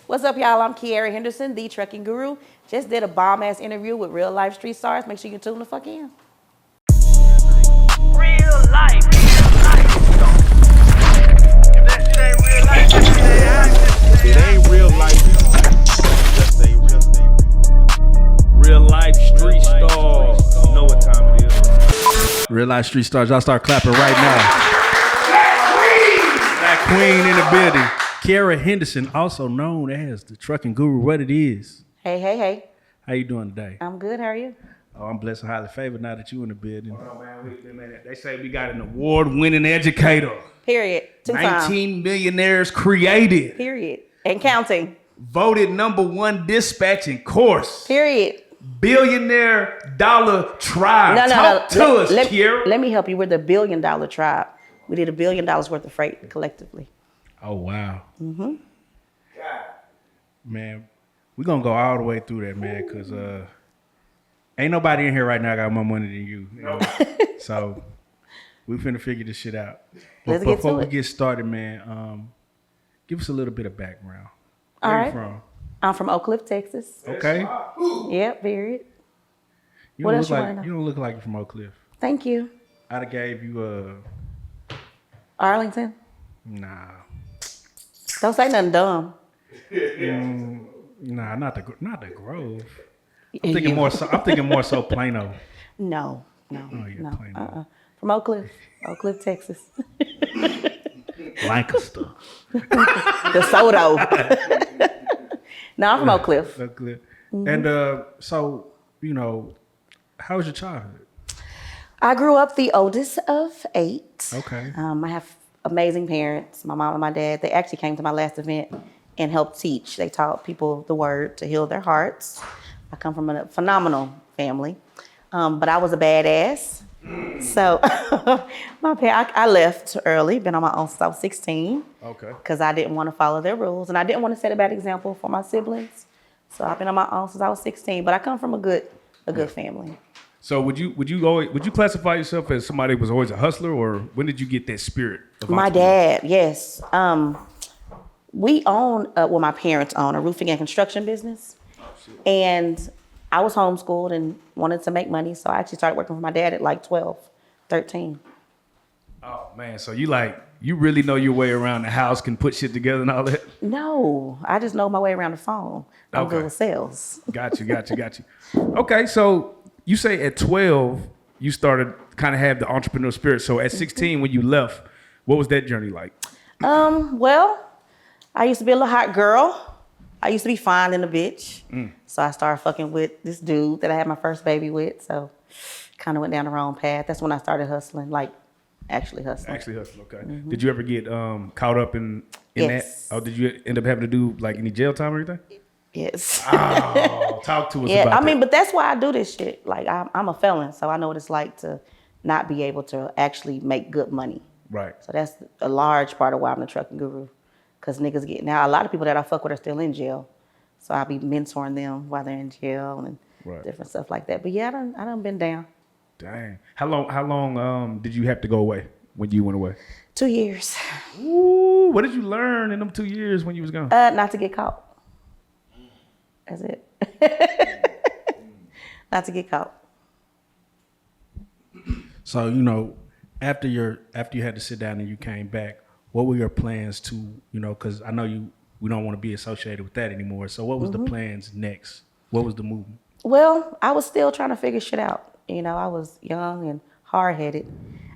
What's up, y'all? I'm Kiara Henderson, the trucking guru. Just did a bomb-ass interview with Real Life Street Stars. Make sure you tune the fuck in. Real life. If that shit ain't real life, it ain't real life. Just ain't real life street stars. You know what time it is. Real Life Street Stars, y'all start clapping right now. Black Queen in the building. Kiara Henderson, also known as the trucking guru, what it is. Hey. How you doing today? I'm good. How are you? Oh, I'm blessed and highly favored now that you in the building. Oh, man, they say we got an award-winning educator. Period. 2 times. 19 millionaires created. Period. And counting. Voted #1 dispatching course. Period. Billionaire dollar tribe. No. Talk to us, Kiara. Let me help you. We're the $1 billion tribe. We did $1 billion worth of freight collectively. Oh, wow. Mm-hmm. Man, we're going to go all the way through that, man, because ain't nobody in here right now got more money than you. Know? So we finna figure this shit out. Let's get to Before we it. get started, man, give us a little bit of background. All Where right. you from? I'm from Oak Cliff, Texas. Okay. Yep, period. You What don't else look you like wanna know? you don't look like you're from Oak Cliff. Thank you. I'd have gave you Arlington. nah. Don't say nothing dumb. Nah, not the Grove. I'm thinking more so Plano. No. Oh, yeah, Plano. From Oak Cliff, Texas. Lancaster. DeSoto. No, I'm from Oak Cliff. Oak Cliff. And so, you know, how was your childhood? I grew up the oldest of 8. Okay. I have amazing parents, my mom and my dad. They actually came to my last event and helped teach. They taught people the word to heal their hearts. I come from a phenomenal family, but I was a badass. So I left early, been on my own since I was 16. Okay. Because I didn't want to follow their rules and I didn't want to set a bad example for my siblings. So I've been on my own since I was 16, but I come from a good family. So would you classify yourself as somebody who was always a hustler, or when did you get that spirit of My entrepreneurship? dad, yes. We own, my parents own a roofing and construction business. And I was homeschooled and wanted to make money. So I actually started working for my dad at like 12, 13. Oh man, so you really know your way around the house, can put shit together and all that? No, I just know my way around the phone. I'm Okay. good with sales. Got you. Okay, so you say at 12 you started kind of have the entrepreneurial spirit. So at 16 when you left, what was that journey like? Well, I used to be a little hot girl. I used to be fine in a bitch. So I started fucking with this dude that I had my first baby with. So kind of went down the wrong path. That's when I started hustling, like actually hustling. Okay. Did you ever get caught up in Yes. that? Oh, did you end up having to do like any jail time or anything? Yes. Oh, talk to us Yeah, about that. I mean, but that's why I do this shit. Like I'm a felon, so I know what it's like to not be able to actually make good money. Right. So that's a large part of why I'm the trucking guru. Because niggas get, now a lot of people that I fuck with are still in jail. So I'll be mentoring them while they're in jail and different stuff like that. But yeah, I done been down. Dang. How long did you have to go away when you went away? 2 years. Ooh, what did you learn in them 2 years when you was gone? Not to get caught. That's it. Not to get caught. So, you know, after you had to sit down and you came back, what were your plans to, you know, because I know we don't want to be associated with that anymore. So what was the plans next? What was the movement? Well, I was still trying to figure shit out. You know, I was young and hard-headed.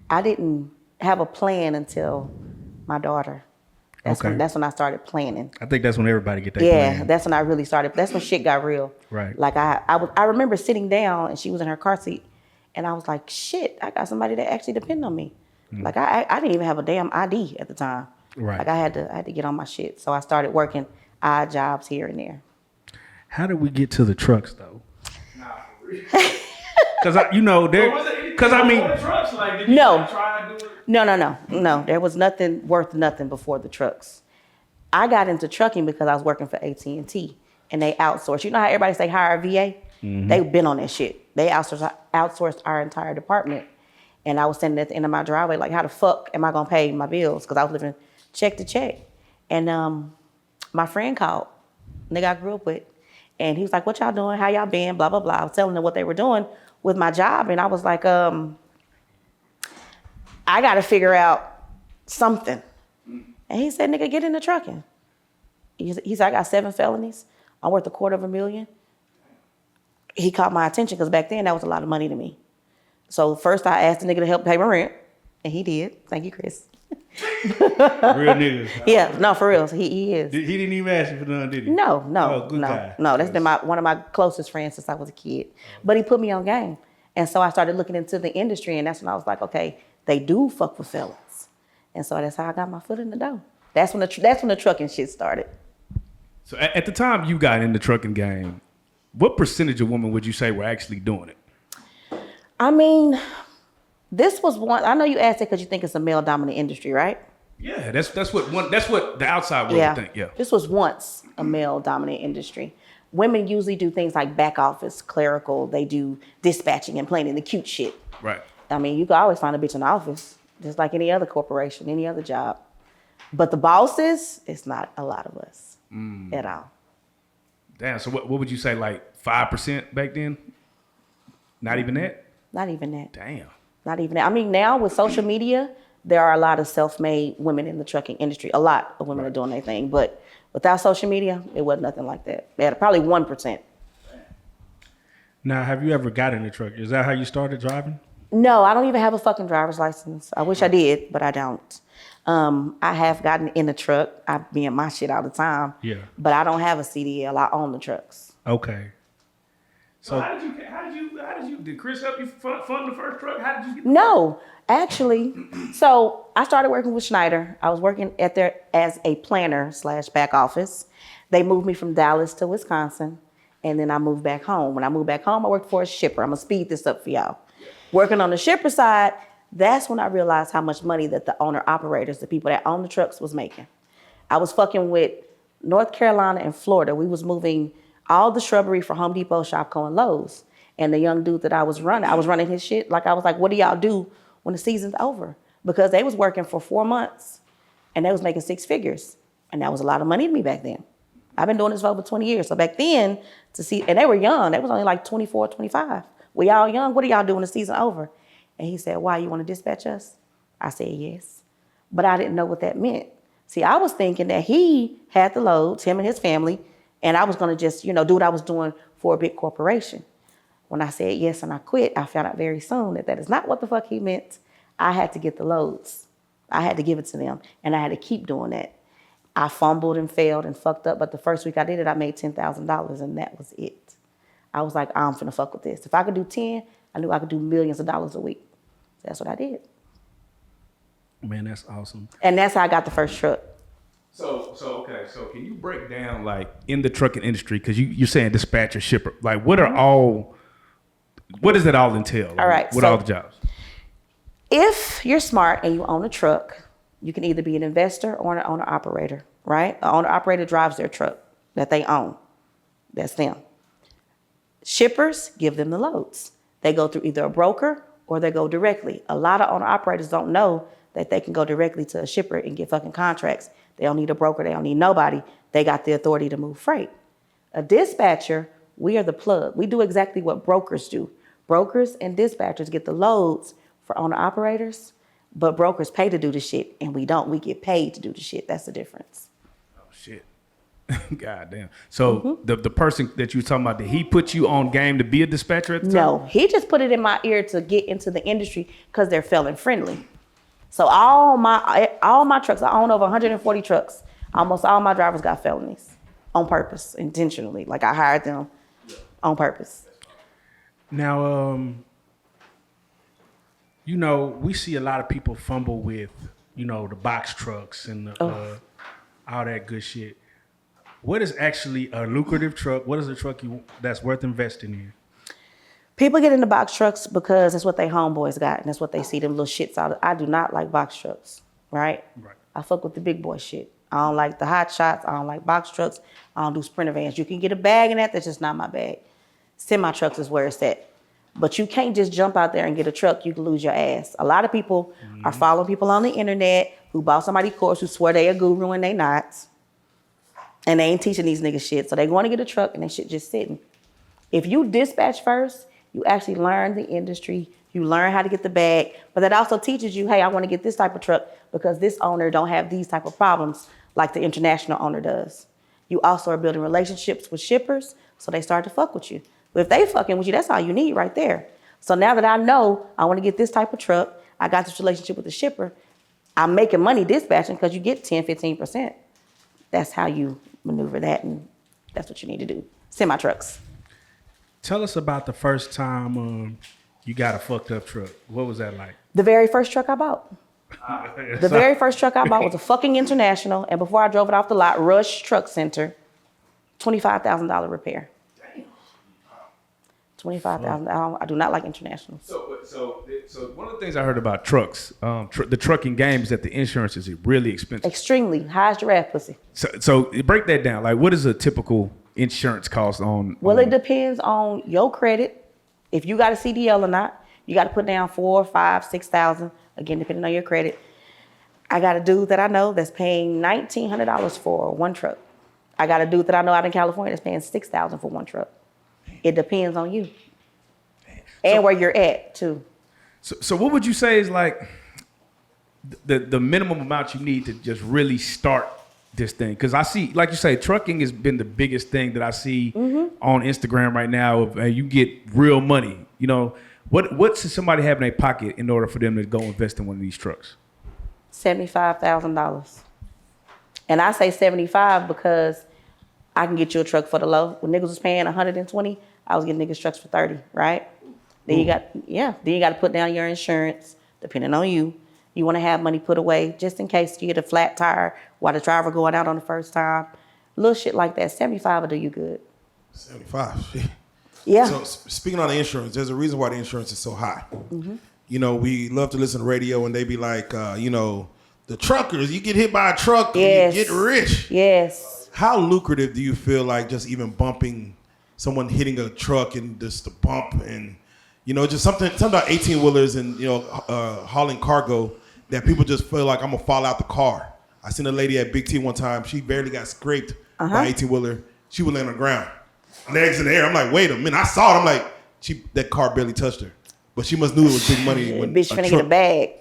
I didn't have a plan until my daughter. That's when I started planning. I think that's when everybody get that plan. That's when I really started. That's when shit got real. Right. Like I remember sitting down and she was in her car seat, and I was like, shit, I got somebody that actually depend on me. Like I didn't even have a damn ID at the time. Right. Like I had to get on my shit. So I started working odd jobs here and there. How did we get to the trucks though? Because I mean, No. There was nothing worth nothing before the trucks. I got into trucking because I was working for AT&T and they outsourced. You know how everybody say hire a VA? They've been on that shit. They outsourced our entire department. And I was standing at the end of my driveway like, how the fuck am I gonna pay my bills? Because I was living check to check. And my friend called nigga I grew up with. And he was like, what y'all doing? How y'all been? Blah, blah, blah. I was telling them what they were doing with my job. And I was like, I got to figure out something. And he said, nigga, get into trucking. He said, I got 7 felonies. I'm worth $250,000. He caught my attention because back then that was a lot of money to me. So first I asked the nigga to help pay my rent. And he did. Thank you, Chris. Real nigga. Yeah, no, for real. He is. He didn't even ask you for nothing, did he? No. Oh, good guy. No, that's been one of my closest friends since I was a kid. But he put me on game. And so I started looking into the industry, and that's when I was like, okay, they do fuck with felons. And so that's how I got my foot in the door. That's when the trucking shit started. So at the time you got in the trucking game, what percentage of women would you say were actually doing it? I mean, this was one. I know you asked it because you think it's a male-dominant industry, right? Yeah, that's what the outside world would think. Yeah. This was once a male-dominant industry. Women usually do things like back office, clerical. They do dispatching and planning, the cute shit. Right. I mean, you can always find a bitch in the office, just like any other corporation, any other job. But the bosses, it's not a lot of us at all. Damn. So what would you say, like 5% back then? Not even that? Not even that. Damn. Not even that. I mean, now with social media, there are a lot of self-made women in the trucking industry. A lot of women are doing their thing. But without social media, it wasn't nothing like that. They had probably 1%. Now, have you ever got in a truck? Is that how you started driving? No, I don't even have a fucking driver's license. I wish I did, but I don't. I have gotten in the truck. I be in my shit all the time. Yeah. But I don't have a CDL. I own the trucks. Okay. So how did Chris help you fund the first truck? How did you get No, actually. So I started working with Schneider. I was working at there as a planner / back office. They moved me from Dallas to Wisconsin, and then I moved back home. When I moved back home, I worked for a shipper. I'm gonna speed this up for y'all. Working on the shipper side, that's when I realized how much money that the owner-operators, the people that own the trucks, was making. I was fucking with North Carolina and Florida. We was moving all the shrubbery for Home Depot, Shopko, and Lowe's. And the young dude that I was running his shit. Like, I was like, what do y'all do when the season's over? Because they was working for 4 months and they was making 6 figures. And that was a lot of money to me back then. I've been doing this for over 20 years. So back then, and they were young. They was only like 24, 25. We all young. What do y'all do when the season over? And he said, why, you want to dispatch us? I said, yes. But I didn't know what that meant. See, I was thinking that he had the loads, him and his family, and I was going to just, do what I was doing for a big corporation. When I said yes and I quit, I found out very soon that is not what the fuck he meant. I had to get the loads. I had to give it to them, and I had to keep doing that. I fumbled and failed and fucked up, but the first week I did it, I made $10,000, and that was it. I was like, I'm finna fuck with this. If I could do 10, I knew I could do millions of dollars a week. That's what I did. Man, that's awesome. And that's how I got the first truck. So can you break down, like, in the trucking industry, because you're saying dispatcher, shipper, like what does that all entail? All right. What are all the jobs? If you're smart and you own a truck, you can either be an investor or an owner-operator, right? An owner-operator drives their truck that they own. That's them. Shippers give them the loads. They go through either a broker or they go directly. A lot of owner-operators don't know that they can go directly to a shipper and get fucking contracts. They don't need a broker. They don't need nobody. They got the authority to move freight. A dispatcher, we are the plug. We do exactly what brokers do. Brokers and dispatchers get the loads for owner-operators, but brokers pay to do the shit, and we don't. We get paid to do the shit. That's the difference. Oh, shit. God damn. So the person that you were talking about, did he put you on game to be a dispatcher at the time? No, he just put it in my ear to get into the industry because they're felon friendly. So all my trucks, I own over 140 trucks. Almost all my drivers got felonies on purpose, intentionally. Like, I hired them on purpose. Now, we see a lot of people fumble with, the box trucks and all that good shit. What is actually a lucrative truck? What is a truck that's worth investing in? People get into box trucks because that's what they homeboys got, and that's what they see them little shits out of. I do not like box trucks, right? I fuck with the big boy shit. I don't like the hot shots. I don't like box trucks. I don't do Sprinter vans. You can get a bag in that. That's just not my bag. Semi trucks is where it's at. But you can't just jump out there and get a truck. You can lose your ass. A lot of people are following people on the internet who bought somebody's course who swear they a guru and they not. And they ain't teaching these niggas shit. So they going to get a truck and that shit just sitting. If you dispatch first, you actually learn the industry. You learn how to get the bag. But that also teaches you, hey, I want to get this type of truck because this owner don't have these type of problems like the international owner does. You also are building relationships with shippers, so they start to fuck with you. But if they fucking with you, that's all you need right there. So now that I know I want to get this type of truck, I got this relationship with the shipper, I'm making money dispatching because you get 10, 15%. That's how you maneuver that, and that's what you need to do. Semi-trucks. Tell us about the first time you got a fucked up truck. What was that like? The very first truck I bought. The very first truck I bought was a fucking International, and before I drove it off the lot, Rush Truck Center, $25,000 repair. $25,000. I do not like Internationals. So one of the things I heard about trucks, the trucking game is that the insurance is really expensive. Extremely. High as giraffe pussy. So break that down. Like, what is a typical insurance cost on? Well, it depends on your credit. If you got a CDL or not, you got to put down 4, 5, 6,000. Again, depending on your credit. I got a dude that I know that's paying $1,900 for one truck. I got a dude that I know out in California that's paying $6,000 for one truck. It depends on you and where you're at too. So what would you say is like the minimum amount you need to just really start this thing? Because I see, like you say, trucking has been the biggest thing that I see on Instagram right now. Of, you get real money. You know, what should somebody have in their pocket in order for them to go invest in one of these trucks? $75,000. And I say 75 because I can get you a truck for the low. When niggas was paying 120, I was getting niggas trucks for 30, right? Then you got to put down your insurance, depending on you. You want to have money put away just in case you get a flat tire while the driver going out on the first time. Little shit like that. 75 will do you good. 75. Shit. Yeah. So speaking on the insurance, there's a reason why the insurance is so high. You know, we love to listen to radio and they be like, you know, the truckers, you get hit by a truck, Yes. you get rich. Yes. How lucrative do you feel like just even bumping someone hitting a truck and just the bump and, you know, just something about 18-wheelers and, you know, hauling cargo that people just feel like I'm going to fall out the car. I seen a lady at Big T one time. She barely got scraped by an 18-wheeler. She was laying on the ground. Legs in the air. I'm like, wait a minute. I saw it. I'm like, that car barely touched her. But she must knew it was big money. When Bitch finna get a bag.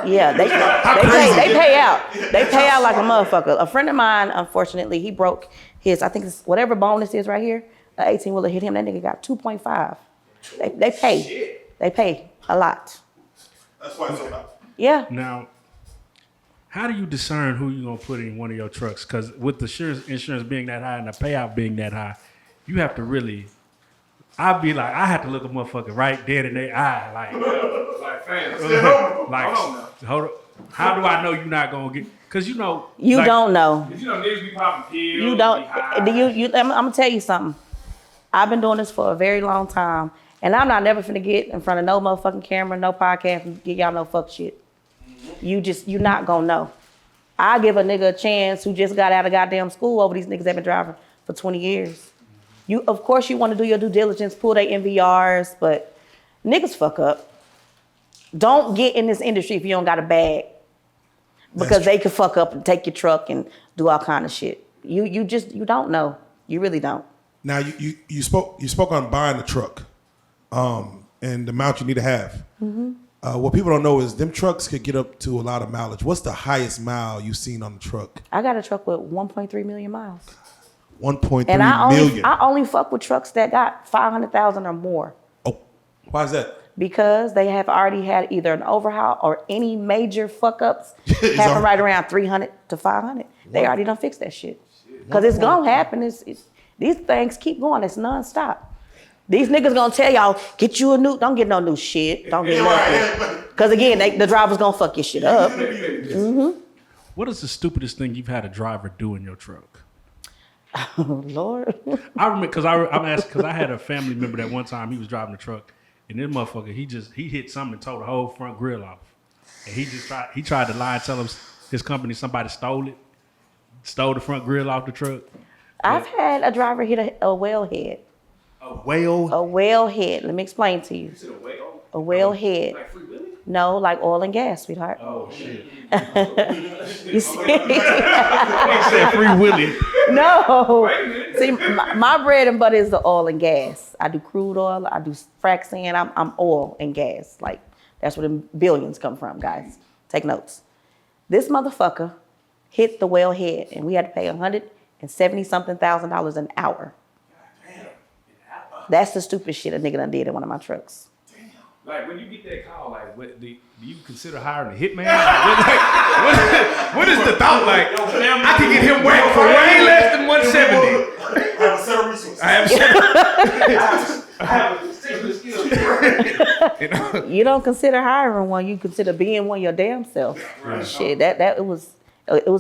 Yeah, they pay out. They pay out like a motherfucker. A friend of mine, unfortunately, he broke his, I think it's whatever bonus is right here, an 18-wheeler hit him. That nigga got 2.5. They pay. Shit. They pay a lot. That's why it's so high. Yeah. Now, how do you discern who you're going to put in one of your trucks? Because with the insurance being that high and the payout being that high, you have to really, I'd be like, I have to look a motherfucker right dead in their eye. Like fans. Hold on. How do I know you're not going to get, because you know. You like, don't know. You know, niggas be popping pills. You don't. I'm going to tell you something. I've been doing this for a very long time. And I'm not never finna get in front of no motherfucking camera, no podcast, and get y'all no fuck shit. You're not gonna know. I give a nigga a chance who just got out of goddamn school over these niggas that been driving for 20 years. Of course you wanna do your due diligence, pull their MVRs, but niggas fuck up. Don't get in this industry if you don't got a bag. Because they could fuck up and take your truck and do all kind of shit. You don't know. You really don't. Now you spoke on buying a truck. And the amount you need to have. What people don't know is them trucks could get up to a lot of mileage. What's the highest mile you've seen on the truck? I got a truck with 1.3 million miles. 1.3 million. I only fuck with trucks that got 500,000 or more. Oh, why is that? Because they have already had either an overhaul or any major fuck ups happen right around 300 to 500. They already done fixed that shit. Because it's gonna happen. These things keep going. It's nonstop. These niggas gonna tell y'all, get you a new, don't get no new shit. Don't get nothing. Because again, the driver's gonna fuck your shit up. What is the stupidest thing you've had a driver do in your truck? Oh, Lord. I remember, because I'm asking, because I had a family member that one time he was driving a truck, and this motherfucker, he hit something and tore the whole front grill off. And he tried to lie and tell his company somebody stole the front grill off the truck. I've had a driver hit a whale head. A whale? A whale head. Let me explain to you. You said a whale? A whale head. Like Free Willy? No, like oil and gas, sweetheart. Oh, shit. You see? He said Free Willy. No. See, my bread and butter is the oil and gas. I do crude oil. I do frac sand. I'm oil and gas. Like, that's where the billions come from, guys. Take notes. This motherfucker hit the wellhead, and we had to pay $170-something thousand an hour. That's the stupid shit a nigga done did in one of my trucks. Like when you get that call, like do you consider hiring a hitman? Like, what is the thought? Like I can get him whacked for way less than 170. I have a set of resources. I have a skill. You don't consider hiring one. You consider being one your damn self. Right. Shit, it was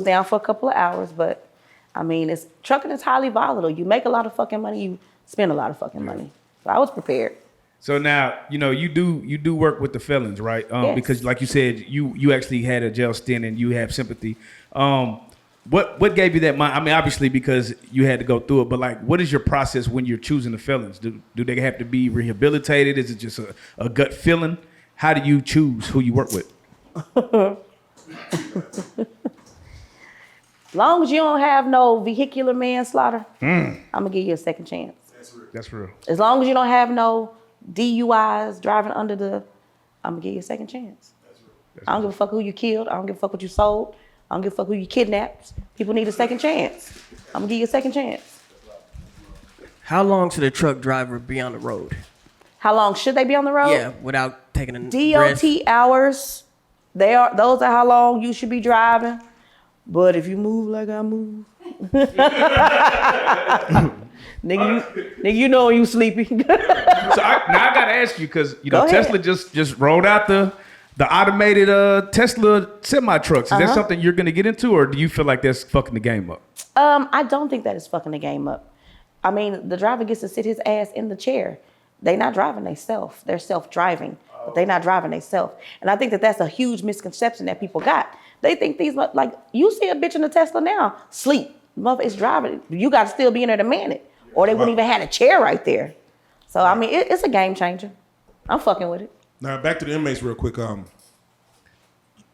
down for a couple of hours, but I mean, trucking is highly volatile. You make a lot of fucking money. You spend a lot of fucking money. So I was prepared. So now, you do work with the felons, right? Yes. Because like you said, you actually had a jail stint and you have sympathy. What gave you that mind? I mean, obviously because you had to go through it, but like, what is your process when you're choosing the felons? Do they have to be rehabilitated? Is it just a gut feeling? How do you choose who you work with? As long as you don't have no vehicular manslaughter, I'm gonna give you a second chance. That's real. As long as you don't have no DUIs, driving under I'm gonna give you a second chance. I don't give a fuck who you killed. I don't give a fuck what you sold. I don't give a fuck who you kidnapped. People need a second chance. I'm gonna give you a second chance. How long should a truck driver be on the road? How long should they be on the road? Yeah, without taking a DOT risk. hours. Those are how long you should be driving. But if you move like I move, nigga, you know you sleepy. So I gotta ask you because Tesla just rolled out the automated Tesla semi trucks. Is that something you're gonna get into, or do you feel like that's fucking the game up? I don't think that is fucking the game up. I mean, the driver gets to sit his ass in the chair. They not driving themselves. They're self-driving, but they not driving themselves. And I think that that's a huge misconception that people got. They think these, like, you see a bitch in a Tesla now, sleep. Mother is driving. You got to still be in there to man it. Or they wouldn't even have a chair right there. So, I mean, it's a game changer. I'm fucking with it. Now, back to the inmates real quick.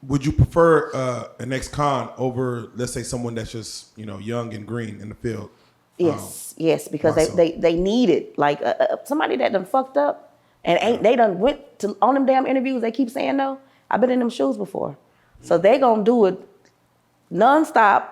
Would you prefer an ex-con over, let's say, someone that's just, young and green in the field? Yes, because they need it. Like, somebody that done fucked up and they done went on them damn interviews, they keep saying no. I've been in them shoes before. So they gonna do it nonstop,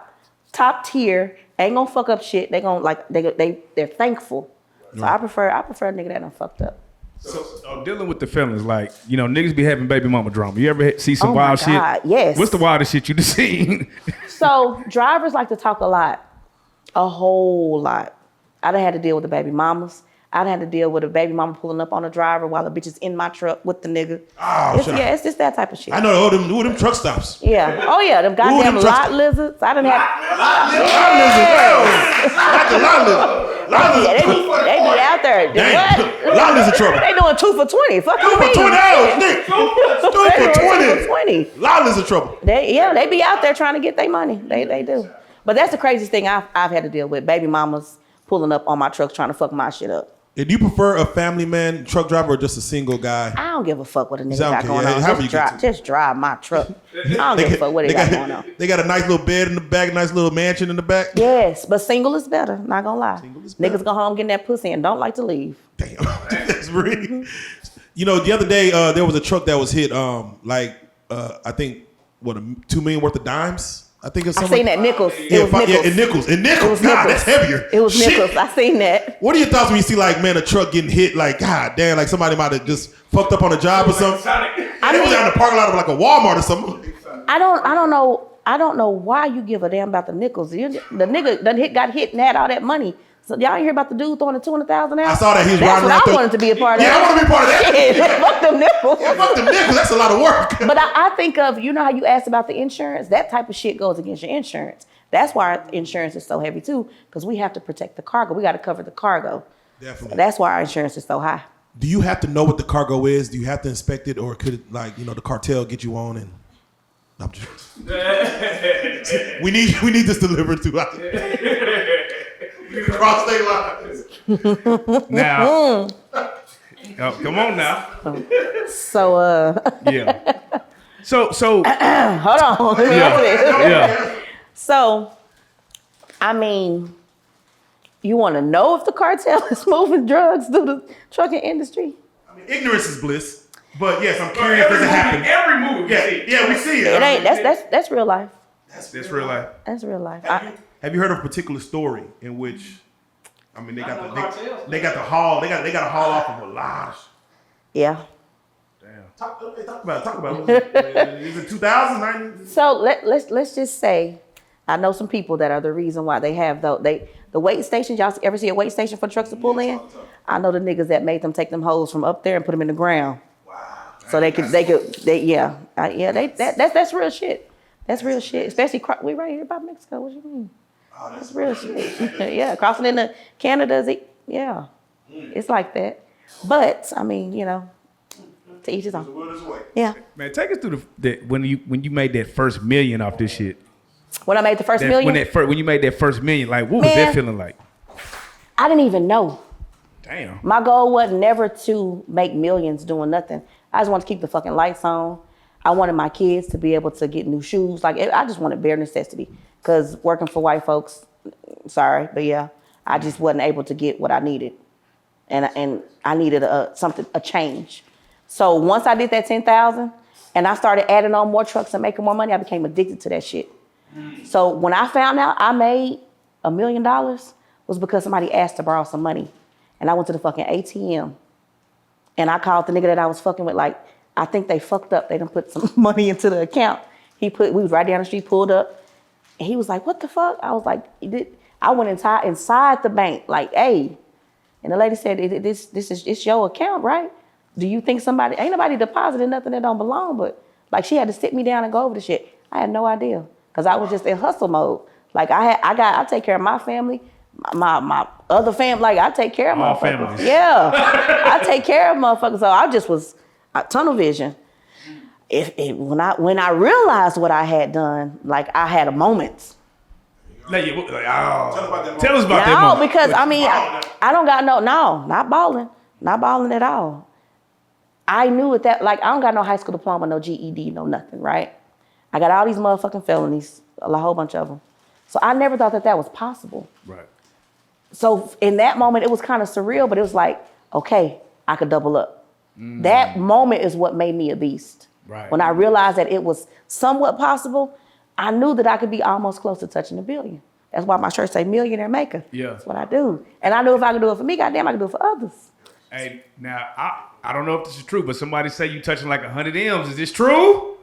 top tier, ain't gonna fuck up shit. They gonna they're thankful. So I prefer a nigga that done fucked up. So dealing with the felons, like, niggas be having baby mama drama. You ever see some wild shit? Yes. What's the wildest shit you seen? So drivers like to talk a whole lot. I done had to deal with the baby mamas. I done had to deal with a baby mama pulling up on a driver while the bitch is in my truck with the nigga. It's just that type of shit. I know them truck stops. Yeah. Oh yeah, them goddamn lot lizards. I done had Lot lizard. They be out there. What? Lot lizard trouble. They doing 2 for 20. Fuck you 2 mean? for 20 hours, Nick. 2 for 20. 20. Lot lizard trouble. They be out there trying to get their money. They do. But that's the craziest thing I've had to deal with. Baby mamas pulling up on my trucks trying to fuck my shit up. Do you prefer a family man truck driver or just a single guy? I don't give a fuck what a nigga got going on. Just drive my truck. I don't give a fuck what they got going on. They got a nice little bed in the back, a nice little mansion in the back. Yes, but single is better. Not gonna lie. Niggas go home getting that pussy and don't like to leave. Damn, that's really. The other day there was a truck that was hit. I think $2 million worth of dimes. I think it's. I seen that Nichols. It was Nichols. God, that's heavier. It was Shit. Nichols. I seen that. What are your thoughts when you see a truck getting hit? Like, God damn, like somebody might have just fucked up on a job or something. It was out in the parking lot of like a Walmart or something. I don't know why you give a damn about the Nichols. The nigga got hit and had all that money. So y'all ain't hear about the dude throwing the $200,000 out? I saw that he was That's riding what around. I wanted to be a part of. Yeah, I want to be part of that. Yeah, fuck them nipples. Yeah, fuck them nickels. That's a lot of work. But I think of, how you asked about the insurance? That type of shit goes against your insurance. That's why our insurance is so heavy too, because we have to protect the cargo. We got to cover the cargo. Definitely. So that's why our insurance is so high. Do you have to know what the cargo is? Do you have to inspect it, or could it, the cartel get you on and? I'm just. we need this delivered to us. Cross state lines. Now, come on now. So Yeah. So hold on. yeah. So I mean, you want to know if the cartel is moving drugs through the trucking industry? I mean, ignorance is bliss. But yes, I'm curious. Does it happen? Every movie we see. Yeah, we see it. It ain't. That's real life. That's real life. That's real life. Have you heard of a particular story in which, I mean, they got the haul. They got to haul off of a lot of. Yeah. Talk about it. Is it 2000? So let's just say, I know some people that are the reason why they have the weight stations. Y'all ever see a weight station for trucks to pull in? I know the niggas that made them take them hoes from up there and put them in the ground. Wow. So that's real shit. That's real shit. Especially we right here by Mexico. What you mean? Oh, that's real shit. Yeah, crossing into Canada. Yeah, it's like that. But I mean, to each his own. Yeah. Man, take us through when you made that first million off this shit. When I made the first million? When you made that first million, like, what was that feeling like? I didn't even know. Damn. My goal was never to make millions doing nothing. I just wanted to keep the fucking lights on. I wanted my kids to be able to get new shoes. Like, I just wanted bare necessity. Because working for white folks, sorry, but yeah, I just wasn't able to get what I needed. And I needed a change. So once I did that 10,000 and I started adding on more trucks and making more money, I became addicted to that shit. So when I found out I made $1 million was because somebody asked to borrow some money. And I went to the fucking ATM and I called the nigga that I was fucking with, like, I think they fucked up. They done put some money into the account. We was right down the street, pulled up. And he was like, what the fuck? I was like, I went inside the bank, like, hey. And the lady said, it's your account, right? Do you think ain't nobody deposited nothing that don't belong, but like she had to sit me down and go over the shit. I had no idea because I was just in hustle mode. Like I take care of my family, my other family. Like I take care of all motherfuckers. Families. Yeah, I take care of motherfuckers. So I just was tunnel vision. When I realized what I had done, like I had a moment. Tell us about that moment. No, because I mean, I don't got not balling at all. I knew it that, like, I don't got no high school diploma, no GED, no nothing, right? I got all these motherfucking felonies, a whole bunch of them. So I never thought that was possible. Right. So in that moment, it was kind of surreal, but it was like, okay, I could double up. That moment is what made me a beast. Right. When I realized that it was somewhat possible, I knew that I could be almost close to touching $1 billion. That's why my shirt say millionaire maker. Yeah. That's what I do. And I knew if I could do it for me, goddamn, I could do it for others. Hey, now, I don't know if this is true, but somebody say you touching like 100 M's. Is this true?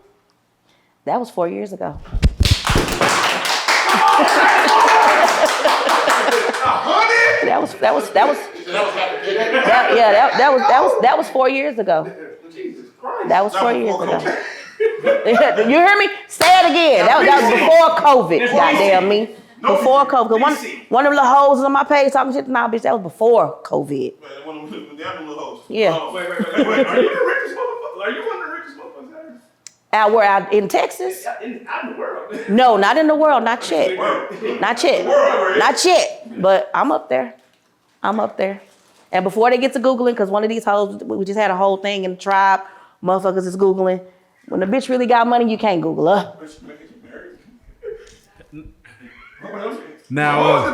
That was 4 years ago. 100? That was 4 years ago. That was 4 years ago. You hear me? Say it again. That was before COVID. Goddamn me. Before COVID. One of the hoes on my page talking shit to my bitch. That was before COVID. Yeah. Wait. Are you the richest motherfucker? Are you one of the richest motherfuckers? Out where? Out in Texas? Out in the world. No, not in the world. Not yet. Not yet. But I'm up there. And before they get to Googling, because one of these hoes, we just had a whole thing in the tribe. Motherfuckers is Googling. When the bitch really got money, you can't Google her. Now, what was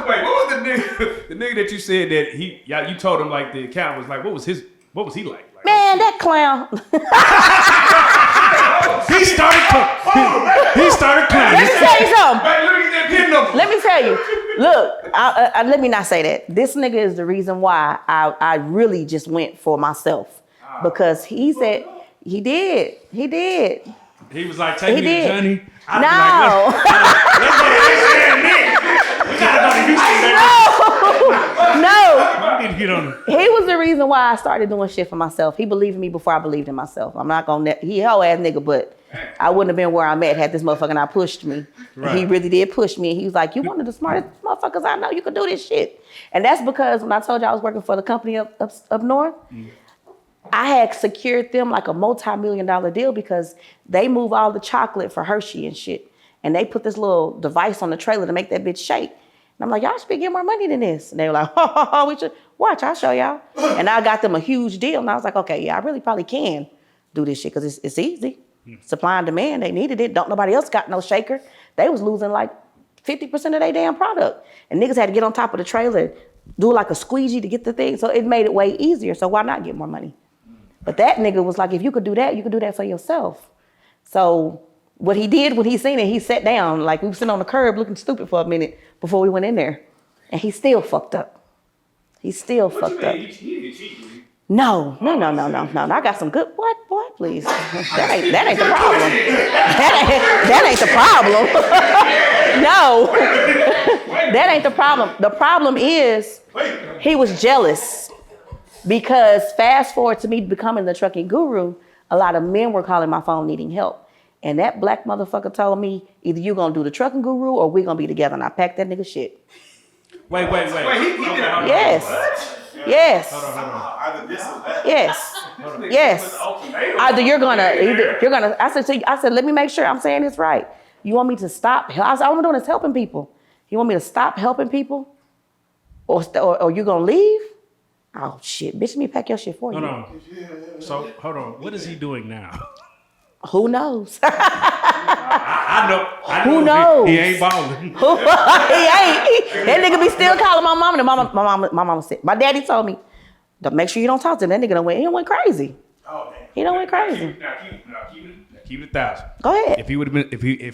the nigga? The nigga that you said that you told him like the account was like, what was he like? Man, that clown. He started clowning. Let me tell you something. Let me tell you. Look, let me not say that. This nigga is the reason why I really just went for myself. Because he said, he did. He was like, take me to Johnny. No. Let's go to Houston, Nick. We gotta go to Houston, No. You need to get on him. He was the reason why I started doing shit for myself. He believed in me before I believed in myself. I'm not gonna, he a hoe ass nigga, but I wouldn't have been where I'm at had this motherfucker not pushed me. Right. He really did push me. And he was like, you one of the smartest motherfuckers I know. You could do this shit. And that's because when I told you I was working for the company up north, I had secured them like a multi-million-dollar deal because they move all the chocolate for Hershey and shit. And they put this little device on the trailer to make that bitch shake. And I'm like, y'all should be getting more money than this. And they were like, we should watch, I'll show y'all. And I got them a huge deal. And I was like, okay, yeah, I really probably can do this shit because it's easy. Supply and demand, they needed it. Don't nobody else got no shaker. They was losing like 50% of their damn product. And niggas had to get on top of the trailer, do like a squeegee to get the thing. So it made it way easier. So why not get more money? But that nigga was like, if you could do that, you could do that for yourself. So what he did when he seen it, he sat down, like we were sitting on the curb looking stupid for a minute before we went in there. And he still fucked up. He still fucked up. No. I got some good, what, boy, please. That ain't the problem. That ain't the problem. No, that ain't the problem. The problem is he was jealous because fast forward to me becoming the trucking guru, a lot of men were calling my phone needing help. And that black motherfucker told me, either you gonna do the trucking guru or we gonna be together. And I packed that nigga shit. Wait. He did it. Yes. Yes. Either this or that. Yes. Either you're gonna. I said, let me make sure I'm saying this right. You want me to stop? I said, all I'm doing is helping people. You want me to stop helping people, or you gonna leave? Oh shit, bitch! Let me pack your shit for you. Hold on. So hold on. What is he doing now? Who knows? I know. Who knows? He ain't balling. He ain't. That nigga be still calling my mama. My mama said, my daddy told me, make sure you don't talk to him. That nigga done went crazy. Oh, man. He done went crazy. Keep it 1,000. Go ahead. If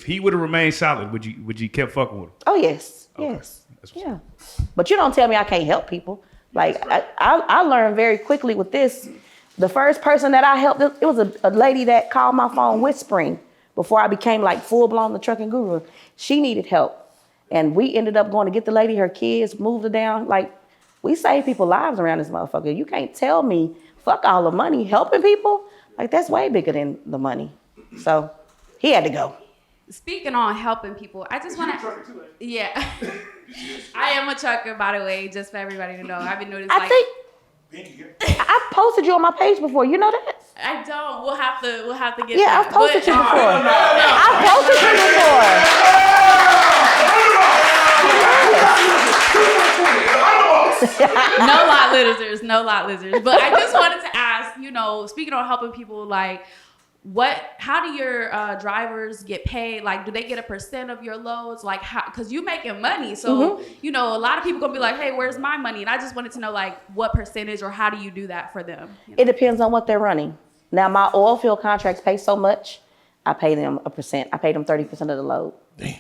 he would have remained solid, would you kept fucking with him? Oh yes, Okay. yes, yeah. But you don't tell me I can't help people. Like I learned very quickly with this. The first person that I helped, it was a lady that called my phone whispering before I became like full blown the trucking guru. She needed help, and we ended up going to get the lady. Her kids moved her down. Like we save people's lives around this motherfucker. You can't tell me fuck all the money helping people. Like that's way bigger than the money. So he had to go. Speaking on helping people, I just want to. Yeah, I am a trucker, by the way, just for everybody to know. I've been doing this. I posted you on my page before. You know that? I don't. We'll have to get. Yeah, that. I've posted you before. I've posted you before. No lot lizards. But I just wanted to ask, speaking on helping people, like, how do your drivers get paid? Like, do they get a % of your loads? Like, how? Because you making money, so a lot of people gonna be like, "Hey, where's my money?" And I just wanted to know, like, what percentage or how do you do that for them? It depends on what they're running. Now, my oil field contracts pay so much, I pay them a %. I pay them 30% of the load. Damn.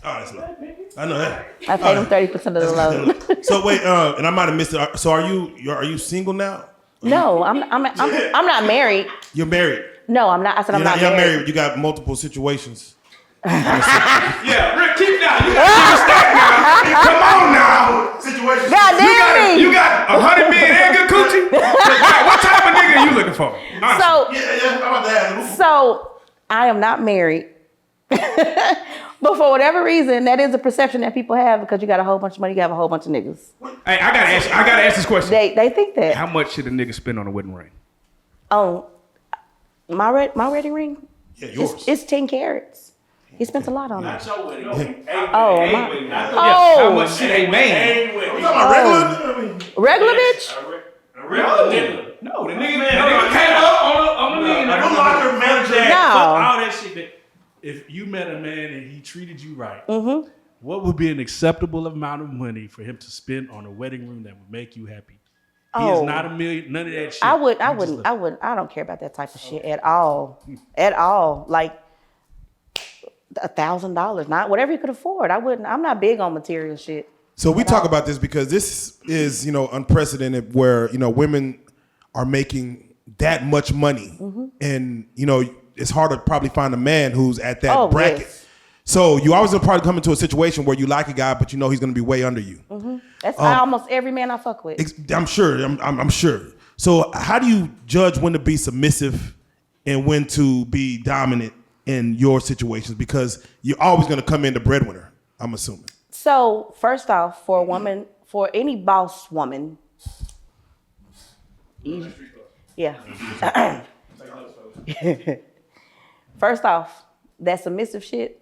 Oh, that's low. I know that. I pay them 30% of the load. So wait, and I might have missed it. So are you single now? No, I'm not married. You're married. No, I'm not. I said I'm not You're married. married. You got multiple situations. Yeah, Rick, keep that. You got stack now. Come on now. Situations. God damn me. You got 100 million and good coochie. What type of nigga are you looking for? Honestly. So, Yeah, I'm about to ask. so I am not married. But for whatever reason, that is a perception that people have because you got a whole bunch of money, you have a whole bunch of niggas. Hey, I gotta ask this question. They think that. How much should a nigga spend on a wedding ring? Oh, my wedding ring? Yeah, yours. It's 10 carats. He spent a lot on it. How Oh, much should a man? You talking about regular bitch? No, the nigga came up on the million. manager. No. All that shit. If you met a man and he treated you right, what would be an acceptable amount of money for him to spend on a wedding ring that would make you happy? He is not a million. None of that shit. I don't care about that type of shit at all. At all. Like $1,000, not whatever you could afford. I'm not big on material shit. So we talk about this because this is, unprecedented where, women are making that much money. And, it's hard to probably find a man who's at that bracket. Yes. So you always probably come into a situation where you like a guy, but he's going to be way under you. That's almost every man I fuck with. I'm sure. I'm sure. So how do you judge when to be submissive and when to be dominant in your situations? Because you're always going to come in the breadwinner, I'm assuming. So first off, for a woman, for any boss woman, yeah. First off, that submissive shit,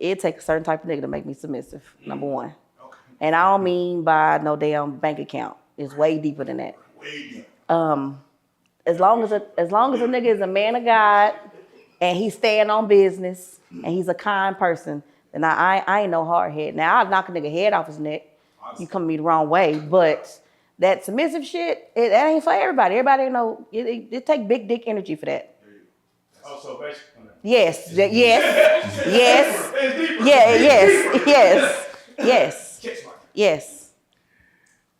it takes a certain type of nigga to make me submissive, number one. Okay. And I don't mean by no damn bank account. It's way deeper than that. Way deep. As long as a nigga is a man of God and he's staying on business and he's a kind person, then I ain't no hard head. Now I'll knock a nigga head off his neck. You come at me the wrong way, but that submissive shit, that ain't for everybody. Everybody ain't know. It take big dick energy for that. Oh, so basically. Yes. Yeah, yes.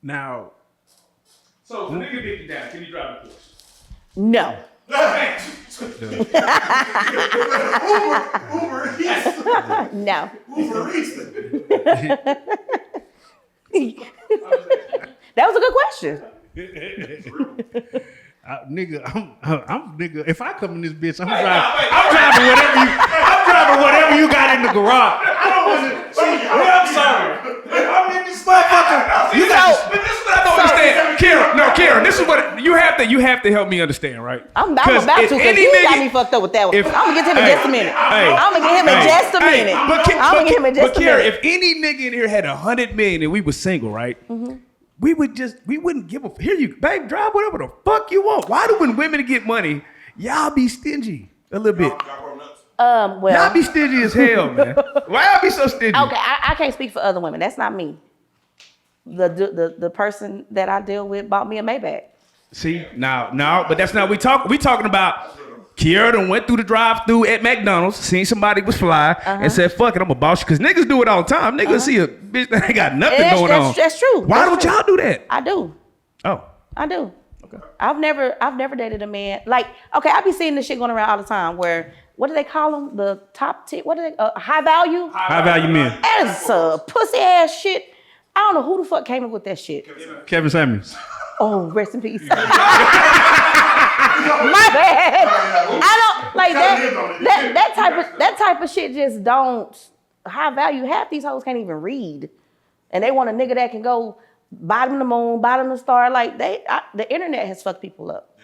Now, So if a nigga dick you down, can you drive a Porsche? No. Uber Eats. No. Uber Eats. That was a good question. nigga, I'm nigga. If I come in this bitch, I'm driving whatever you got in the garage. I don't want to. I'm sorry. I'm in this motherfucker. You got. But this is what I don't understand, Karen. This is what you have to help me understand, right? I'm about to, because he got me fucked up with that one. I'm gonna get to him in just a minute. I'm gonna get him in just a minute. I'm gonna get him in just a minute. Karen, if any nigga in here had 100 million and we was single, right? Mm-hmm. We wouldn't give a here you babe, drive whatever the fuck you want. Why do when women get money, y'all be stingy a little bit? Well, y'all be stingy as hell, man. Why y'all be so stingy? Okay, I can't speak for other women. That's not me. The person that I deal with bought me a Maybach. See, no, but that's not we talking about. Kiara done went through the drive-thru at McDonald's, seen somebody was fly, and said, fuck it, I'm a boss you. Because niggas do it all the time. Niggas see a bitch that ain't got nothing going on. That's true. Why don't y'all do that? I do. Oh. I do. Okay. I've never dated a man. Like, okay, I be seeing this shit going around all the time where, what do they call them? The top 10, what are they, high value? High value men. That is pussy ass shit. I don't know who the fuck came up with that shit. Kevin Samuels. Oh, rest in peace. My bad. I don't like that type of shit just don't high value. Half these hoes can't even read. And they want a nigga that can go bottom of the moon, bottom of the star. Like the internet has fucked people up.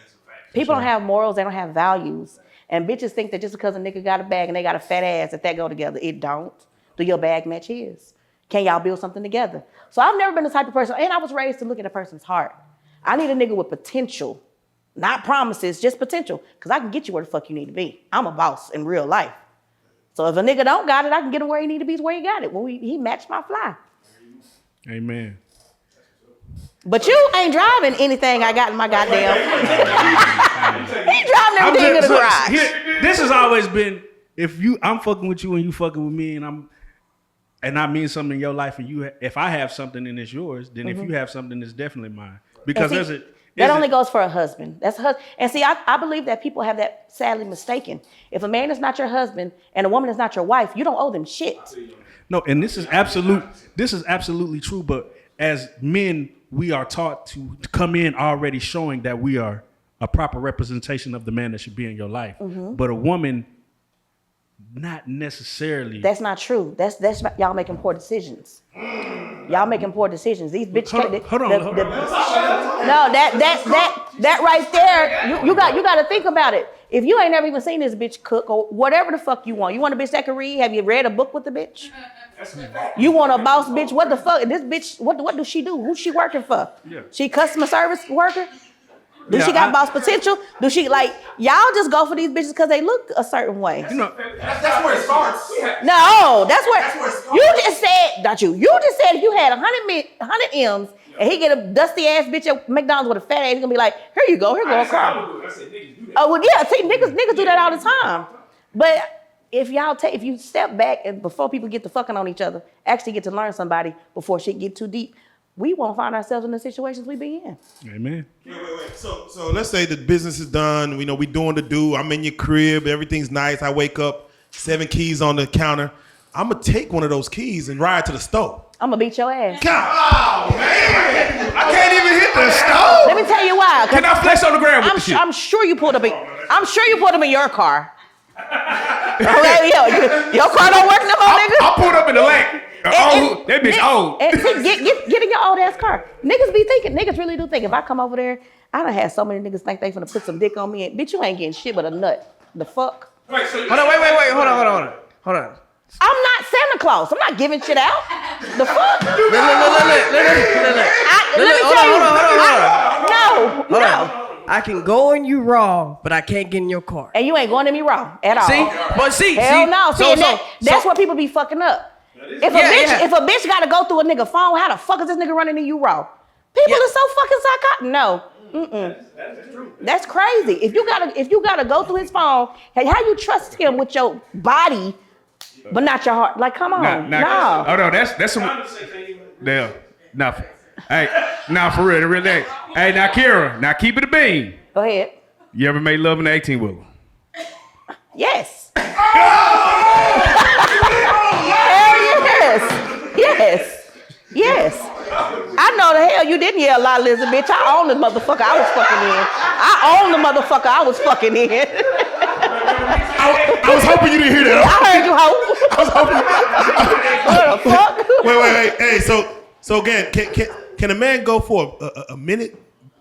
People don't have morals, they don't have values. And bitches think that just because a nigga got a bag and they got a fat ass that go together. It don't. Do your bag match his? Can y'all build something together? So I've never been the type of person, and I was raised to look at a person's heart. I need a nigga with potential. Not promises, just potential. Because I can get you where the fuck you need to be. I'm a boss in real life. So if a nigga don't got it, I can get him where he need to be where he got it. Well, he matched my fly. Amen. But you ain't driving anything I got in my goddamn. He driving everything in the garage. This has always been, I'm fucking with you and you fucking with me and I mean something in your life and if I have something and it's yours, then if you have something, it's definitely mine. Because that only goes for a husband. That's a husband. And see, I believe that people have that sadly mistaken. If a man is not your husband and a woman is not your wife, you don't owe them shit. No, and this is absolutely true. But as men, we are taught to come in already showing that we are a proper representation of the man that should be in your life. Mm-hmm. But a woman, not necessarily. That's not true. That's y'all making poor decisions. Y'all making poor decisions. These bitches. Hold on. No, that right there. You got to think about it. If you ain't never even seen this bitch cook or whatever the fuck you want a bitch that can read. Have you read a book with the bitch? You want a boss bitch? What the fuck? This bitch. What does she do? Who's she working for? Yeah. She customer service worker? Do she got boss potential? Do she y'all just go for these bitches because they look a certain way? That's where it starts. No, that's where it starts. You just said, not you. You just said if you had 100 M's and he get a dusty ass bitch at McDonald's with a fat ass, he's gonna be like, here you go a car. Oh well, yeah. See, niggas do that all the time. But if you step back and before people get to fucking on each other, actually get to learn somebody before shit get too deep, we won't find ourselves in the situations we be in. Amen. Wait. So let's say the business is done. We doing the do. I'm in your crib. Everything's nice. I wake up, 7 keys on the counter. I'm going to take one of those keys and ride to the stove. I'm going to beat your ass. Oh, man. I can't even hit the stove. Let me tell you why. Can I flex on the ground with the shit? I'm sure you pulled up in your car. Okay, your car don't work no more, nigga. I pulled up in the lake. That bitch old. Get in your old ass car. Niggas really do think if I come over there, I done had so many niggas think they finna put some dick on me. And bitch, you ain't getting shit but a nut. The fuck? Wait, hold on. I'm not Santa Claus. I'm not giving shit out. The fuck? Hold on. No. I can go in you raw, but I can't get in your car. And you ain't going to me raw at all. See? Hell no. That's where people be fucking up. If a bitch got to go through a nigga phone, how the fuck is this nigga running in you raw? People are so fucking psychotic. No. That's true. That's crazy. If you gotta go through his phone, hey, how you trust him with your body, but not your heart? Like, come on, no. Oh no, that's some. Damn, nah. Hey, nah, for real, really. Hey, now Kira, now keep it a bean. Go ahead. You ever made love in the 18-wheeler? Yes. Hell yes. I know the hell you didn't yell loud, Lizzie, bitch. I own the motherfucker I was fucking in. I own the motherfucker I was fucking in. I was hoping you didn't hear that. I heard you hope. I was hoping. What the fuck? Wait. Hey, so again, can a man go for a minute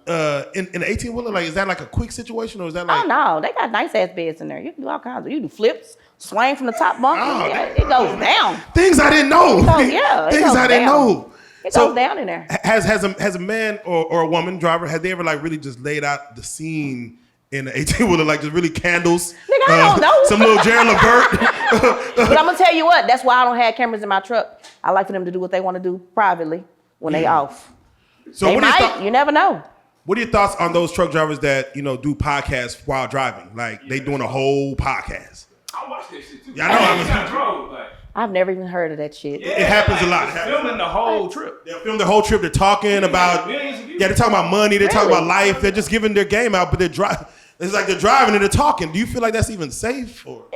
in an 18-wheeler? Like, is that like a quick situation, or is that like? Oh no, they got nice ass beds in there. You can do all kinds of. You do flips, swing from the top bunk. Yeah, it goes down. Things I didn't know. Things I didn't know. It goes down in there. Has a man or a woman driver, have they ever like really just laid out the scene in the 18-wheeler, like just really candles? Nigga, I don't know. Some little Jared Levert. But I'm gonna tell you what, that's why I don't have cameras in my truck. I like for them to do what they want to do privately when they off. So they might, you never know. What are your thoughts on those truck drivers that, do podcasts while driving? Like they doing a whole podcast. I watched that shit too. Yeah, I know. I've never even heard of that shit. It happens a lot. Filming the whole trip. They'll film the whole trip. They're talking about, they're talking about money. They're talking about life. They're just giving their game out, but they're driving. It's like they're driving and they're talking. Do you feel like that's even safe? Or?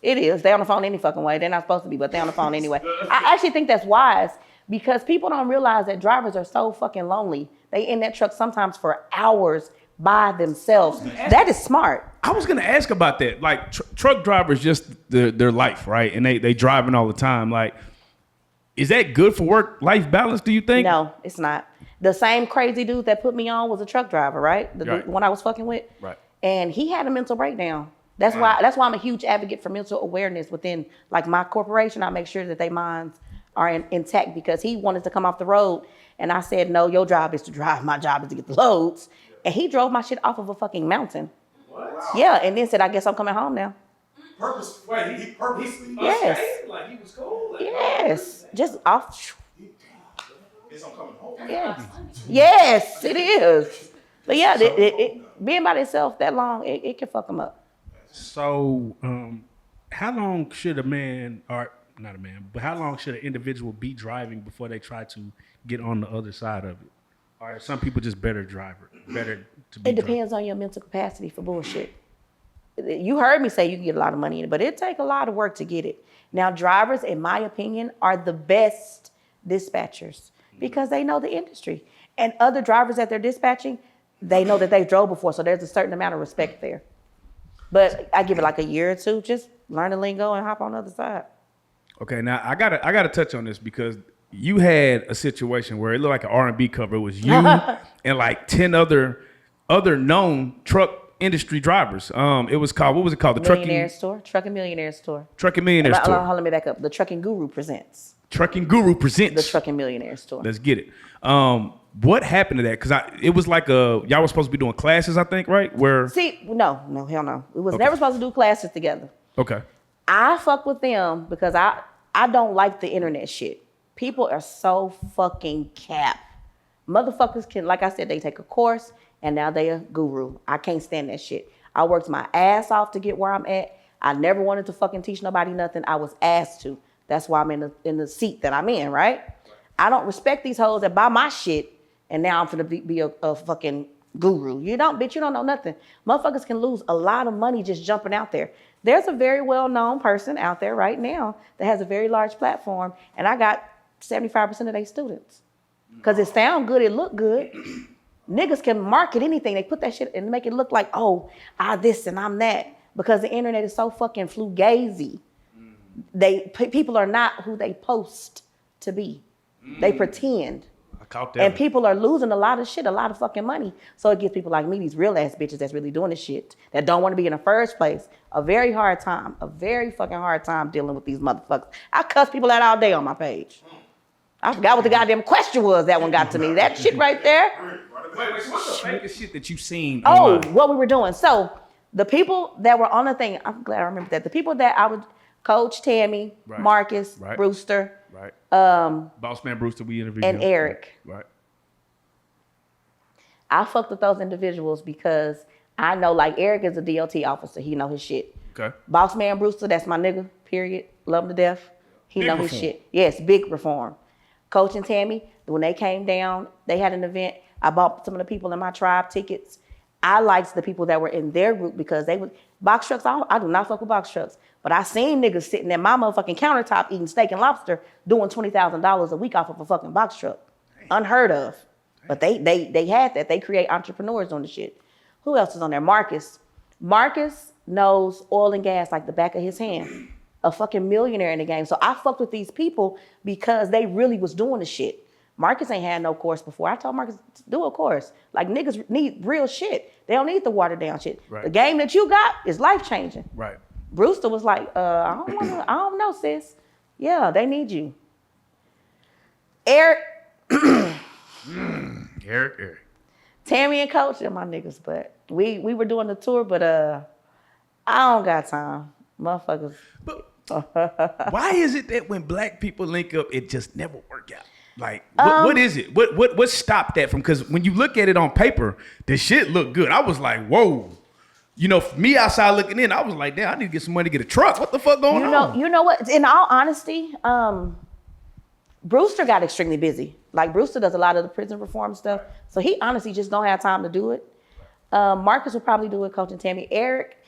It is. They're on the phone any fucking way. They're not supposed to be, but they're on the phone anyway. I actually think that's wise because people don't realize that drivers are so fucking lonely. They in that truck sometimes for hours by themselves. That is smart. I was gonna ask about that. Like truck drivers, just their life, right? And they driving all the time. Like, is that good for work-life balance? Do you think? No, it's not. The same crazy dude that put me on was a truck driver, right? The one I was fucking with. Right. And he had a mental breakdown. That's why I'm a huge advocate for mental awareness within like my corporation. I make sure that their minds are intact because he wanted to come off the road. And I said, no, your job is to drive. My job is to get the loads. And he drove my shit off of a fucking mountain. What? Yeah, and then said, I guess I'm coming home now. Wait, he purposely? Yes. Like he was cool? Like, yes. Just off. Guess I'm coming home. Yes. Yes, it is. But yeah, it being by itself that long, it can fuck them up. So, how long should a man, or not a man, but how long should an individual be driving before they try to get on the other side of it? Or are some people just better to be? It depends on your mental capacity for bullshit. You heard me say you can get a lot of money in it, but it take a lot of work to get it. Now, drivers, in my opinion, are the best dispatchers because they know the industry. And other drivers that they're dispatching, they know that they drove before, so there's a certain amount of respect there. But I give it like a year or two, just learn the lingo and hop on the other side. Okay, now I gotta touch on this because you had a situation where it looked like an R&B cover. It was you and like 10 other known truck industry drivers. It was called, what was it called? The Trucking Millionaires Store. Trucking Millionaires Store. Let me back up. The Trucking Guru presents. Trucking Guru presents. The Trucking Millionaires Store. Let's get it. What happened to that? Because it was like y'all were supposed to be doing classes, I think, right? No, hell no. We was never supposed to do classes together. Okay. I fuck with them because I don't like the internet shit. People are so fucking cap. Motherfuckers can, like I said, they take a course and now they a guru. I can't stand that shit. I worked my ass off to get where I'm at. I never wanted to fucking teach nobody nothing. I was asked to. That's why I'm in the seat that I'm in, right? I don't respect these hoes that buy my shit and now I'm finna be a fucking guru. You don't know nothing. Motherfuckers can lose a lot of money just jumping out there. There's a very well-known person out there right now that has a very large platform, and I got 75% of their students. Because it sound good, it look good. Niggas can market anything. They put that shit and make it look like, oh, I'm this and I'm that. Because the internet is so fucking fugazi. People are not who they post to be. They pretend. And people are losing a lot of shit, a lot of fucking money. So it gives people like me, these real ass bitches that's really doing this shit, that don't want to be in the first place, a very fucking hard time dealing with these motherfuckers. I cuss people out all day on my page. I forgot what the goddamn question was that one got to me. That shit right there. Wait, so what's the fakest shit that you've seen online? What we were doing. So the people that were on the thing, I'm glad I remember that. The people that Coach Tammy, Right. Marcus, Right. Brewster, Right. Boss Man Brewster, we interviewed and him. Eric. Right. I fucked with those individuals because I know, like, Eric is a DOT officer. He know his shit. Okay. Boss Man Brewster, that's my nigga, period. Love him to death. He Big know his reform. shit. Yes, big reform. Coach and Tammy, when they came down, they had an event. I bought some of the people in my tribe tickets. I liked the people that were in their group because they would, box trucks, I do not fuck with box trucks. But I seen niggas sitting at my motherfucking countertop eating steak and lobster doing $20,000 a week off of a fucking box truck. Unheard of. But they had that. They create entrepreneurs on the shit. Who else is on there? Marcus. Marcus knows oil and gas like the back of his hand. A fucking millionaire in the game. So I fucked with these people because they really was doing the shit. Marcus ain't had no course before. I told Marcus to do a course. Like, niggas need real shit. They don't need the watered down shit. Right. The game that you got is life changing. Right. Brewster was like, I don't know, sis. Yeah, they need you. Eric, Eric. Tammy and Coach, they're my niggas, but we were doing the tour, but I don't got time. Motherfuckers. But why is it that when black people link up, it just never work out? Like, what is it? What stopped that from? Because when you look at it on paper, the shit look good. I was like, whoa. You know, for me outside looking in, I was like, damn, I need to get some money to get a truck. What the fuck going on? You know what? In all honesty, Brewster got extremely busy. Like, Brewster does a lot of the prison reform stuff. So he honestly just don't have time to do it. Marcus will probably do it, Coach and Tammy. Eric,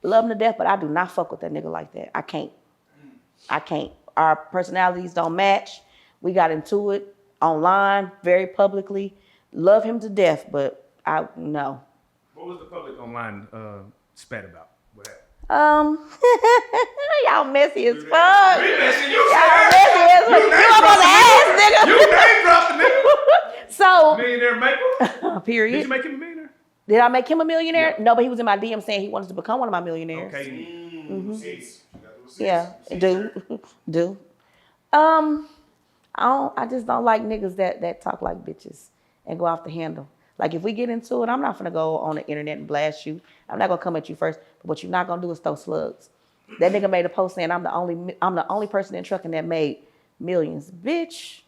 love him to death, but I do not fuck with that nigga like that. I can't. Our personalities don't match. We got into it online, very publicly. Love him to death, but no. What was the public online spat about? What happened? Y'all messy as fuck. We messing you, Y'all messy as fuck. You up on the ass, nigga. You name dropped the nigga. So, Millionaire maker? period. Did you make him a millionaire? Did I make him a millionaire? Yeah. No, but he was in my DM saying he wanted to become one of my millionaires. Okay. Receipts. You got the receipts. Yeah, do. I just don't like niggas that talk like bitches and go off the handle. Like, if we get into it, I'm not gonna go on the internet and blast you. I'm not gonna come at you first. But what you're not gonna do is throw slugs. That nigga made a post saying I'm the only person in trucking that made millions. Bitch,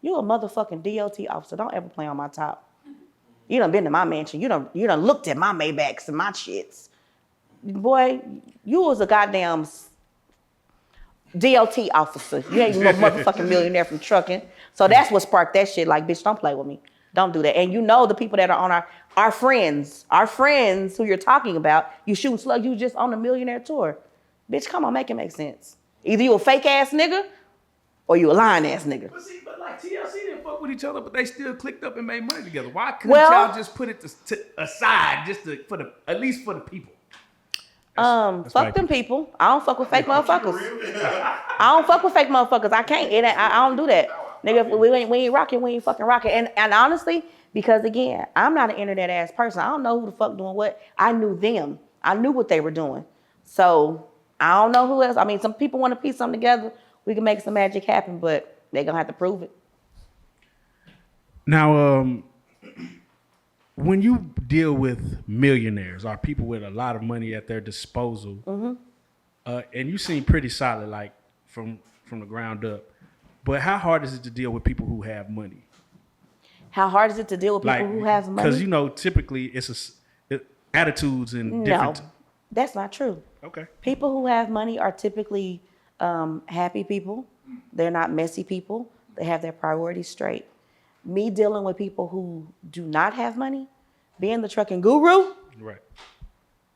you a motherfucking DOT officer. Don't ever play on my top. You done been to my mansion. You done looked at my Maybachs and my shits. Boy, you was a goddamn DOT officer. You ain't no motherfucking millionaire from trucking. So that's what sparked that shit. Like, bitch, don't play with me. Don't do that. And you know the people that are on our friends who you're talking about, you shooting slugs, you just on a millionaire tour. Bitch, come on, make it make sense. Either you a fake ass nigga or you a lying ass nigga. But like TLC didn't fuck with each other, but they still clicked up and made money together. Why couldn't Well, y'all just put it aside just at least for the people? Fuck them people. I don't fuck with fake motherfuckers. I don't fuck with fake motherfuckers. I can't. I don't do that. Nigga, if we ain't rocking, we ain't fucking rocking. And honestly, because again, I'm not an internet ass person. I don't know who the fuck doing what. I knew them. I knew what they were doing. So I don't know who else. I mean, some people want to piece something together. We can make some magic happen, but they're gonna have to prove it. Now, when you deal with millionaires or people with a lot of money at their disposal, and you seem pretty solid, like from the ground up, but how hard is it to deal with people who have money? How hard is it to deal with people who have money? Because typically it's attitudes and different. No, that's not true. Okay. People who have money are typically happy people. They're not messy people. They have their priorities straight. Me dealing with people who do not have money, being the trucking guru, Right.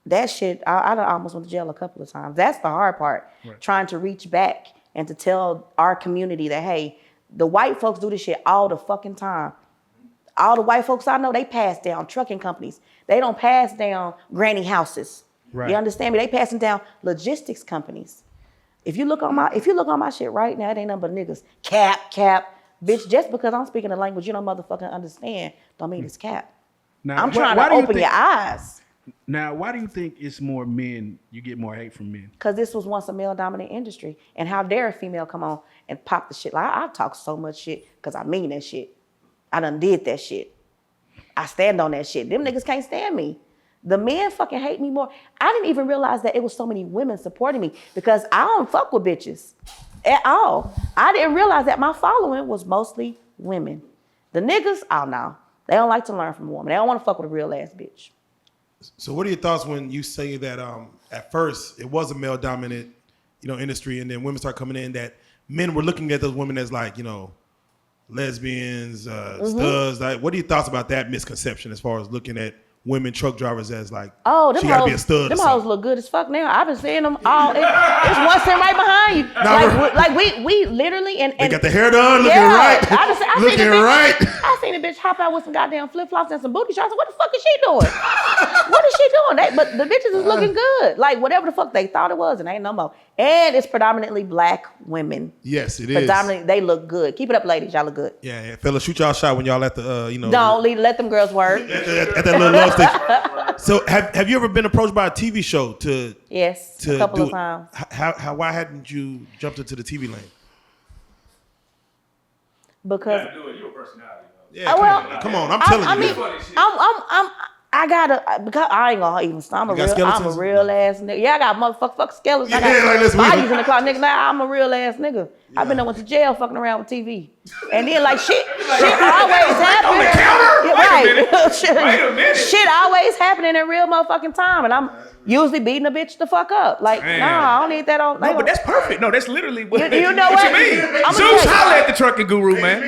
that shit, I almost went to jail a couple of times. That's the hard part. Right. Trying to reach back and to tell our community that, hey, the white folks do this shit all the fucking time. All the white folks I know, they pass down trucking companies. They don't pass down granny houses. Right. You understand me? They passing down logistics companies. If you look on my shit right now, it ain't nothing but niggas. Cap. Bitch, just because I'm speaking a language you don't motherfucking understand, don't mean it's cap. Now, I'm trying why to do you open your eyes. Now, why do you think it's more men? You get more hate from men? Because this was once a male-dominant industry. And how dare a female come on and pop the shit? Like, I talk so much shit because I mean that shit. I done did that shit. I stand on that shit. Them niggas can't stand me. The men fucking hate me more. I didn't even realize that it was so many women supporting me because I don't fuck with bitches at all. I didn't realize that my following was mostly women. The niggas, oh no. They don't like to learn from a woman. They don't want to fuck with a real ass bitch. So what are your thoughts when you say that at first it was a male dominant, industry, and then women start coming in that men were looking at those women as like, lesbians, studs. Like, what are your thoughts about that misconception as far as looking at women truck drivers as like, them she gotta hoes, be a stud? Them hoes look good as fuck now. I've been seeing them all. It's one sitting right behind you. Like we literally and they got the hair done, looking yeah, right. I Looking seen a bitch, right. I seen a bitch hop out with some goddamn flip flops and some booty shots. What the fuck is she doing? What is she doing? But the bitches is looking good. Like whatever the fuck they thought it was, and ain't no more. And it's predominantly black women. Yes, it is. Predominantly, they look good. Keep it up, ladies. Y'all look good. Yeah, fellas, shoot y'all shot when y'all at the, Let them girls work. at that little love station. So, have you ever been approached by a TV show to? Yes, to a couple of do it? times. Why hadn't you jumped into the TV lane? Because do it. You're a personality. Yeah, well, come on, I'm telling you. I mean, I gotta because I ain't gonna even. I'm a real ass nigga. Yeah, I got motherfucking skeletons. I got bodies in the car, nigga. Now I'm a real ass nigga. I've been went to jail fucking around with TV, and then like shit always happen. On the counter? Wait a minute. Shit always happening in real motherfucking time, and I'm usually beating a bitch the fuck up. Like, Man. nah, I don't need that on. No, but that's perfect. No, that's literally what You know what what? you mean. I'ma Zeus, tell you. holla at the trucking guru, man.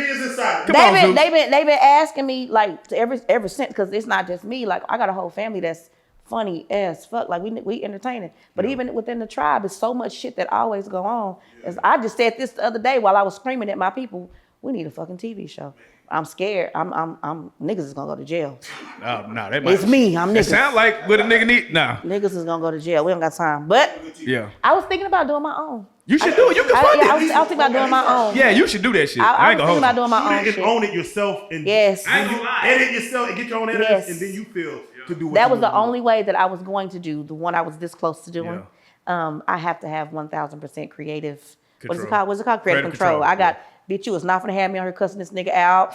Come on, Zeus. They've been asking me like to ever since because it's not just me. Like I got a whole family that's funny as fuck. Like we entertaining, but even within the tribe, it's so much shit that always go on. As I just said this the other day while I was screaming at my people, we need a fucking TV show. I'm scared. I'm niggas is gonna go to jail. No, It's me. I'm It niggas. sound like what a nigga need. Nah. Niggas is gonna go to jail. We don't got time. But Yeah. I was thinking about doing my own. You should do it. You can fund I was it. thinking about doing my own. Yeah, you should do that shit. I I ain't was gonna thinking about hold doing my own You shit. own it yourself and Yes. I ain't gonna lie. edit yourself and get your own editors, Yes. and then you feel to do what That you was the wanna do. only way that I was going to do, the one I was this close to doing. I have to have 1,000% creative. What is it Control. called? What's it called? Creative control. I got, bitch, you was not gonna have me on here cussing this nigga out.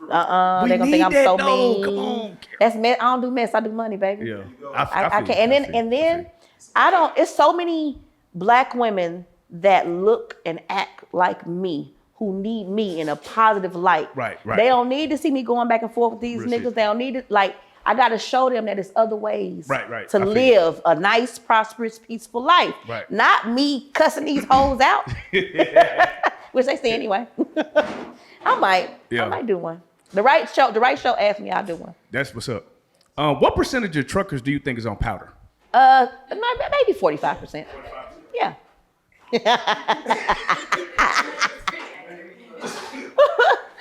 They gonna think I'm so mean. Come on. That's mess. I don't do mess. I do money, baby. Yeah. I can't. And then I don't. It's so many black women that look and act like me who need me in a positive light. Right. They don't need to see me going back and forth with these Real niggas. shit. They don't need it. Like I got to show them that there's other ways. Right. To I feel live a nice, prosperous, peaceful life. Right. Not me cussing these hoes out. Which they say anyway. I might do one. The right show asked me, I'll do one. That's what's up. What percentage of truckers do you think is on powder? Maybe 45%. Yeah.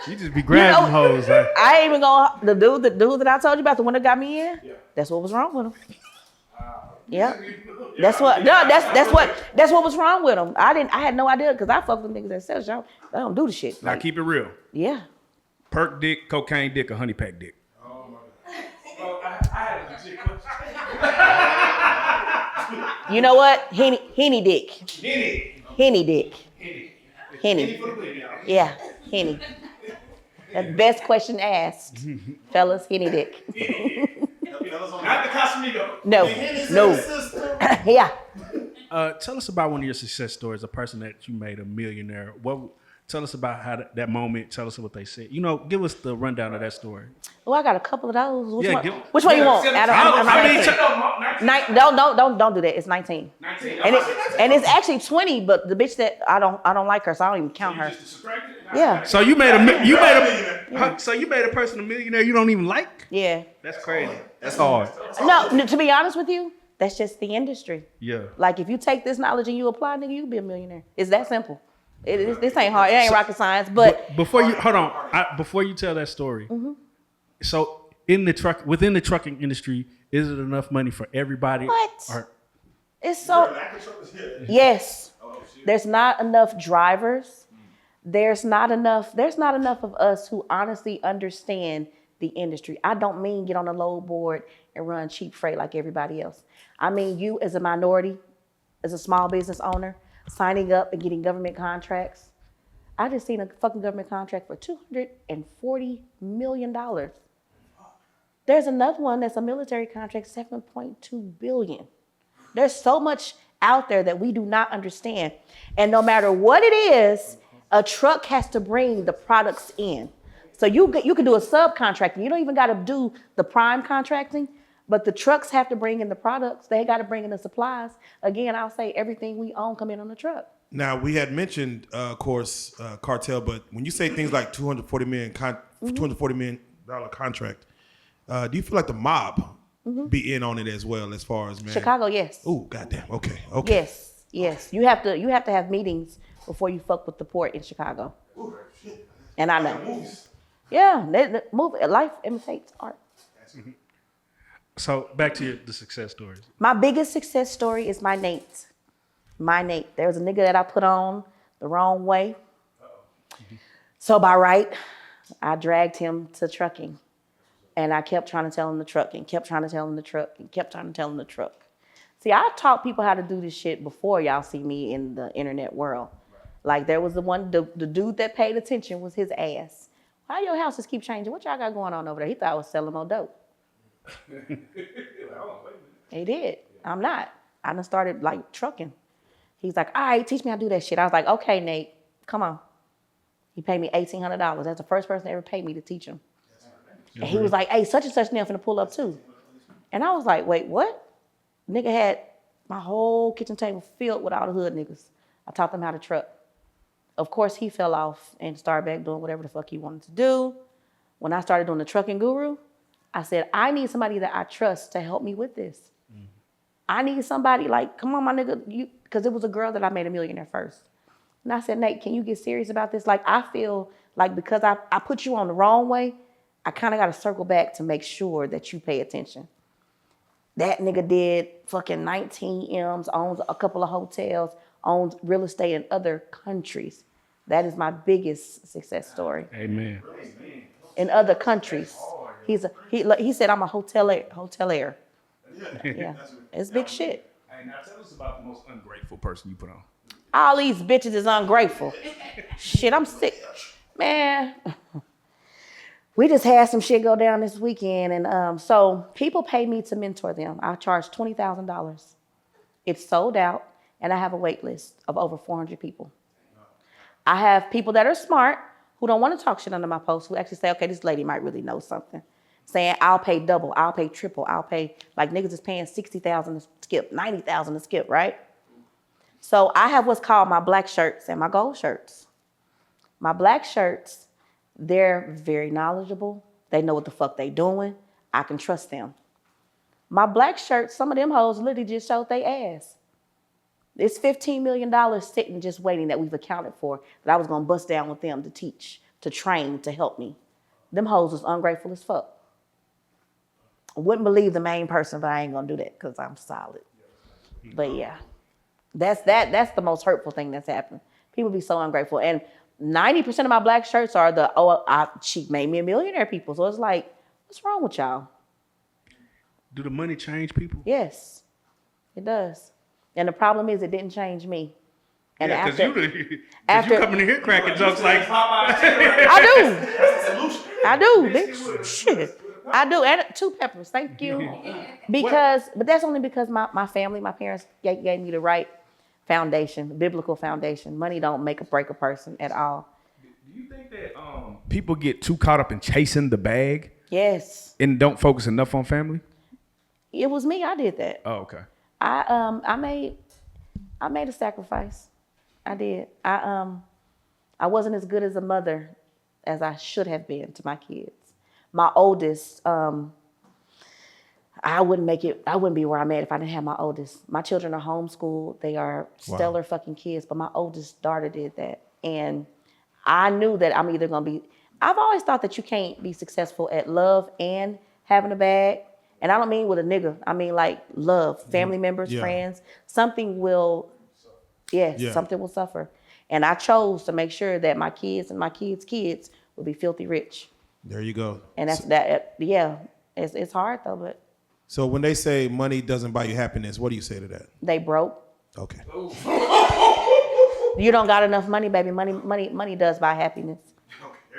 You just be grabbing hoes. Like, I ain't even gonna the dude that I told you about, the one that got me in. That's what was wrong with him. Yeah. That's what was wrong with him. I had no idea because I fuck with niggas that sell shit. They don't do the shit. Now Like, keep it real. yeah. Perk dick, cocaine dick, or honey pack dick. You know what? Henny dick. Henny dick. Henny. Yeah, Henny. That's the best question asked. Fellas, Henny dick. Not the Casamigo. No. Yeah. tell us about one of your success stories, a person that you made a millionaire. Tell us about how that moment. Tell us what they said. Give us the rundown of that story. Oh, I got a couple of those. Which Yeah, one you want? Don't do that. It's 19. 19. And it's actually 20, but the bitch that I don't like her, so I don't even count her. Yeah. So you made a person a millionaire you don't even like? Yeah. That's crazy. That's hard. No, to be honest with you, that's just the industry. Yeah. Like if you take this knowledge and you apply, nigga, you can be a millionaire. It's that simple. This ain't hard. It ain't rocket science. But before you before you tell that story, so within the trucking industry, is it enough money for everybody? What? It's so yes. There's not enough drivers. There's not enough of us who honestly understand the industry. I don't mean get on a load board and run cheap freight like everybody else. I mean you as a minority, as a small business owner, signing up and getting government contracts. I just seen a fucking government contract for $240 million. There's another one that's a military contract, 7.2 billion. There's so much out there that we do not understand. And no matter what it is, a truck has to bring the products in. So you can do a subcontracting. You don't even got to do the prime contracting, but the trucks have to bring in the products. They got to bring in the supplies. Again, I'll say everything we own come in on the truck. Now, we had mentioned, of course, cartel, but when you say things like $240 million contract, do you feel like the mob be in on it as well, as far as, man? Chicago, yes. Oh, goddamn. Okay. Yes. You have to have meetings before you fuck with the port in Chicago. Ooh, shit. And I know. Yeah, life imitates art. So back to the success stories. My biggest success story is my Nate. There was a nigga that I put on the wrong way. So by right, I dragged him to trucking. And I kept trying to tell him the truck and kept trying to tell him the truck and kept trying to tell him the truck. See, I taught people how to do this shit before y'all see me in the internet world. Like there was the dude that paid attention was his ass. Why your houses keep changing? What y'all got going on over there? He thought I was selling more dope. He did. I'm not. I done started like trucking. He's like, all right, teach me how to do that shit. I was like, okay, Nate, come on. He paid me $1,800. That's the first person that ever paid me to teach him. And he was like, hey, such and such now finna pull up too. And I was like, wait, what? Nigga had my whole kitchen table filled with all the hood niggas. I taught them how to truck. Of course, he fell off and started back doing whatever the fuck he wanted to do. When I started doing the trucking guru, I said, I need somebody that I trust to help me with this. I need somebody like, come on, my nigga, because it was a girl that I made a millionaire first. And I said, Nate, can you get serious about this? Like, I feel like because I put you on the wrong way, I kind of got to circle back to make sure that you pay attention. That nigga did fucking 19 M's, owns a couple of hotels, owns real estate in other countries. That is my biggest success story. Amen. In other countries. He said, I'm a hotelier. Yeah, it's big shit. Hey, now tell us about the most ungrateful person you put on. All these bitches is ungrateful. Shit, I'm sick. Man. We just had some shit go down this weekend. And so people pay me to mentor them. I charge $20,000. It's sold out. And I have a wait list of over 400 people. I have people that are smart who don't want to talk shit under my post, who actually say, okay, this lady might really know something. Saying, I'll pay double, I'll pay triple, I'll pay, like niggas is paying $60,000 to skip, $90,000 to skip, right? So I have what's called my black shirts and my gold shirts. My black shirts, they're very knowledgeable. They know what the fuck they doing. I can trust them. My black shirts, some of them hoes literally just showed they ass. It's $15 million sitting just waiting that we've accounted for that I was gonna bust down with them to teach, to train, to help me. Them hoes was ungrateful as fuck. I wouldn't believe the main person, but I ain't gonna do that because I'm solid. But yeah, that's the most hurtful thing that's happened. People be so ungrateful. And 90% of my black shirts are she made me a millionaire people. So it's like, what's wrong with y'all? Do the money change people? Yes, it does. And the problem is it didn't change me. And yeah, because you coming in here cracking jokes like I do, bitch. Shit. I do. And 2 peppers, thank you. But that's only because my family, my parents gave me the right foundation, the biblical foundation. Money don't make or break a person at all. Do you think that people get too caught up in chasing the bag? Yes. And don't focus enough on family? It was me. I did that. Oh, okay. I made a sacrifice. I did. I wasn't as good as a mother as I should have been to my kids. My oldest, I wouldn't be where I'm at if I didn't have my oldest. My children are homeschooled. They are stellar fucking kids, but my oldest daughter did that. And I knew that I'm either gonna be, I've always thought that you can't be successful at love and having a bag. And I don't mean with a nigga. I mean like love, family members, friends. Something will, something will suffer. And I chose to make sure that my kids and my kids' kids will be filthy rich. There you go. And that's it's hard though, but. So when they say money doesn't buy you happiness, what do you say to that? They broke. Okay. You don't got enough money, baby. Money does buy happiness.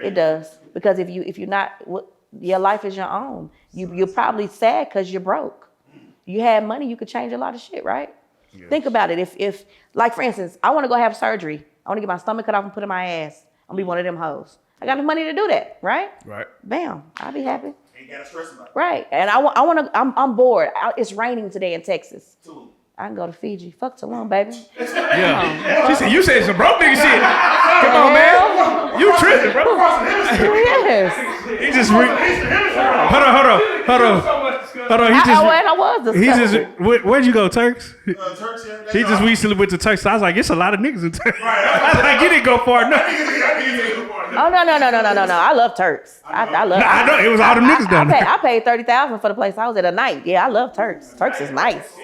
It does. Because if you're not, your life is your own. You're probably sad because you're broke. You had money, you could change a lot of shit, right? Yes. Think about it. If like for instance, I want to go have surgery. I want to get my stomach cut off and put in my ass. I'm gonna be one of them hoes. I got the money to do that, right? Right. Bam, I'll be happy. Ain't gotta stress about it. Right, and I'm bored. It's raining today in Texas. I can go to Fiji. Fuck Tulum, baby. Yeah. She said, you said some broke nigga shit. Come on, man. You tripping, bro. Yes. He just hold on. I was. He just where'd you go, Turks? Turks, yeah. He just recently went to Turks. I was like, it's a lot of niggas in Turks. I was like, you didn't go far enough. Oh no! I love Turks. I love. I know it was all the niggas down there. I paid $30,000 for the place I was at a night. Yeah, I love Turks. Turks is nice.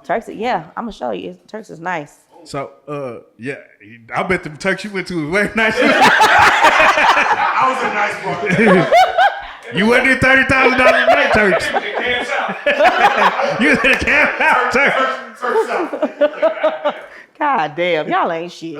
Turks, yeah, I'm gonna show you. Turks is nice. So, yeah, I bet the Turks you went to was way nicer. I was a nice part. You went in $30,000 a night, Turks. You was in a camp out, Turks. God damn, y'all ain't shit.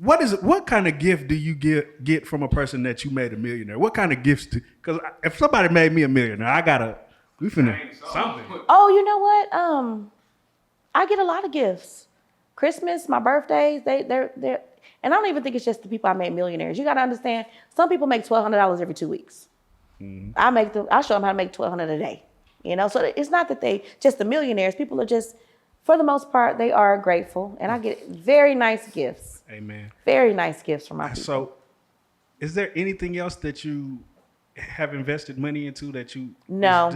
What kind of gift do you get from a person that you made a millionaire? What kind of gifts? Because if somebody made me a millionaire, we finna something. Oh, you know what? I get a lot of gifts. Christmas, my birthdays, they're and I don't even think it's just the people I made millionaires. You gotta understand, some people make $1,200 every 2 weeks. Mm-hmm. I show them how to make $1,200 a day. You know, so it's not that they just the millionaires. People are just, for the most part, they are grateful, and I get very nice gifts. Amen. Very nice gifts from my people. So, is there anything else that you have invested money into that you no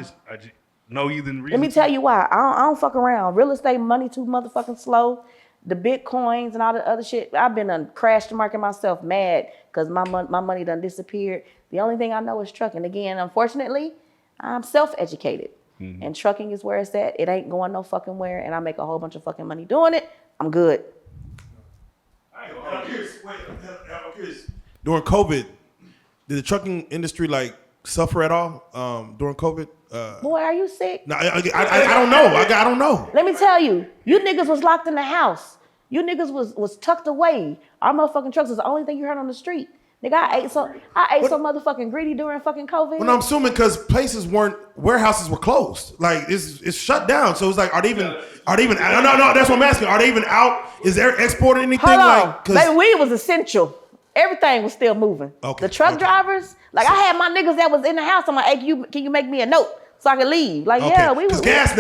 no even reason? Let me tell you why. I don't fuck around. Real estate money too motherfucking slow. The Bitcoins and all the other shit. I've been crashed the market myself, mad because my money done disappeared. The only thing I know is trucking. Again, unfortunately, I'm self-educated. Mm-hmm. And trucking is where it's at. It ain't going no fucking where, and I make a whole bunch of fucking money doing it. I'm good. I'm curious. During COVID, did the trucking industry suffer at all during COVID? Boy, are you sick? No, I don't know. I don't know. Let me tell you, you niggas was locked in the house. You niggas was tucked away. Our motherfucking trucks was the only thing you heard on the street. Nigga, I ate so motherfucking greedy during fucking COVID. Well, I'm assuming because warehouses were closed. Like it's shut down. So it's like, are they even? No, that's what I'm asking. Are they even out? Is there exporting anything? Hold on, baby, weed was essential. Everything was still moving. Okay. The truck drivers, I had my niggas that was in the house. I'm like, hey, can you make me a note so I can leave? Like, yeah, we was. Gas,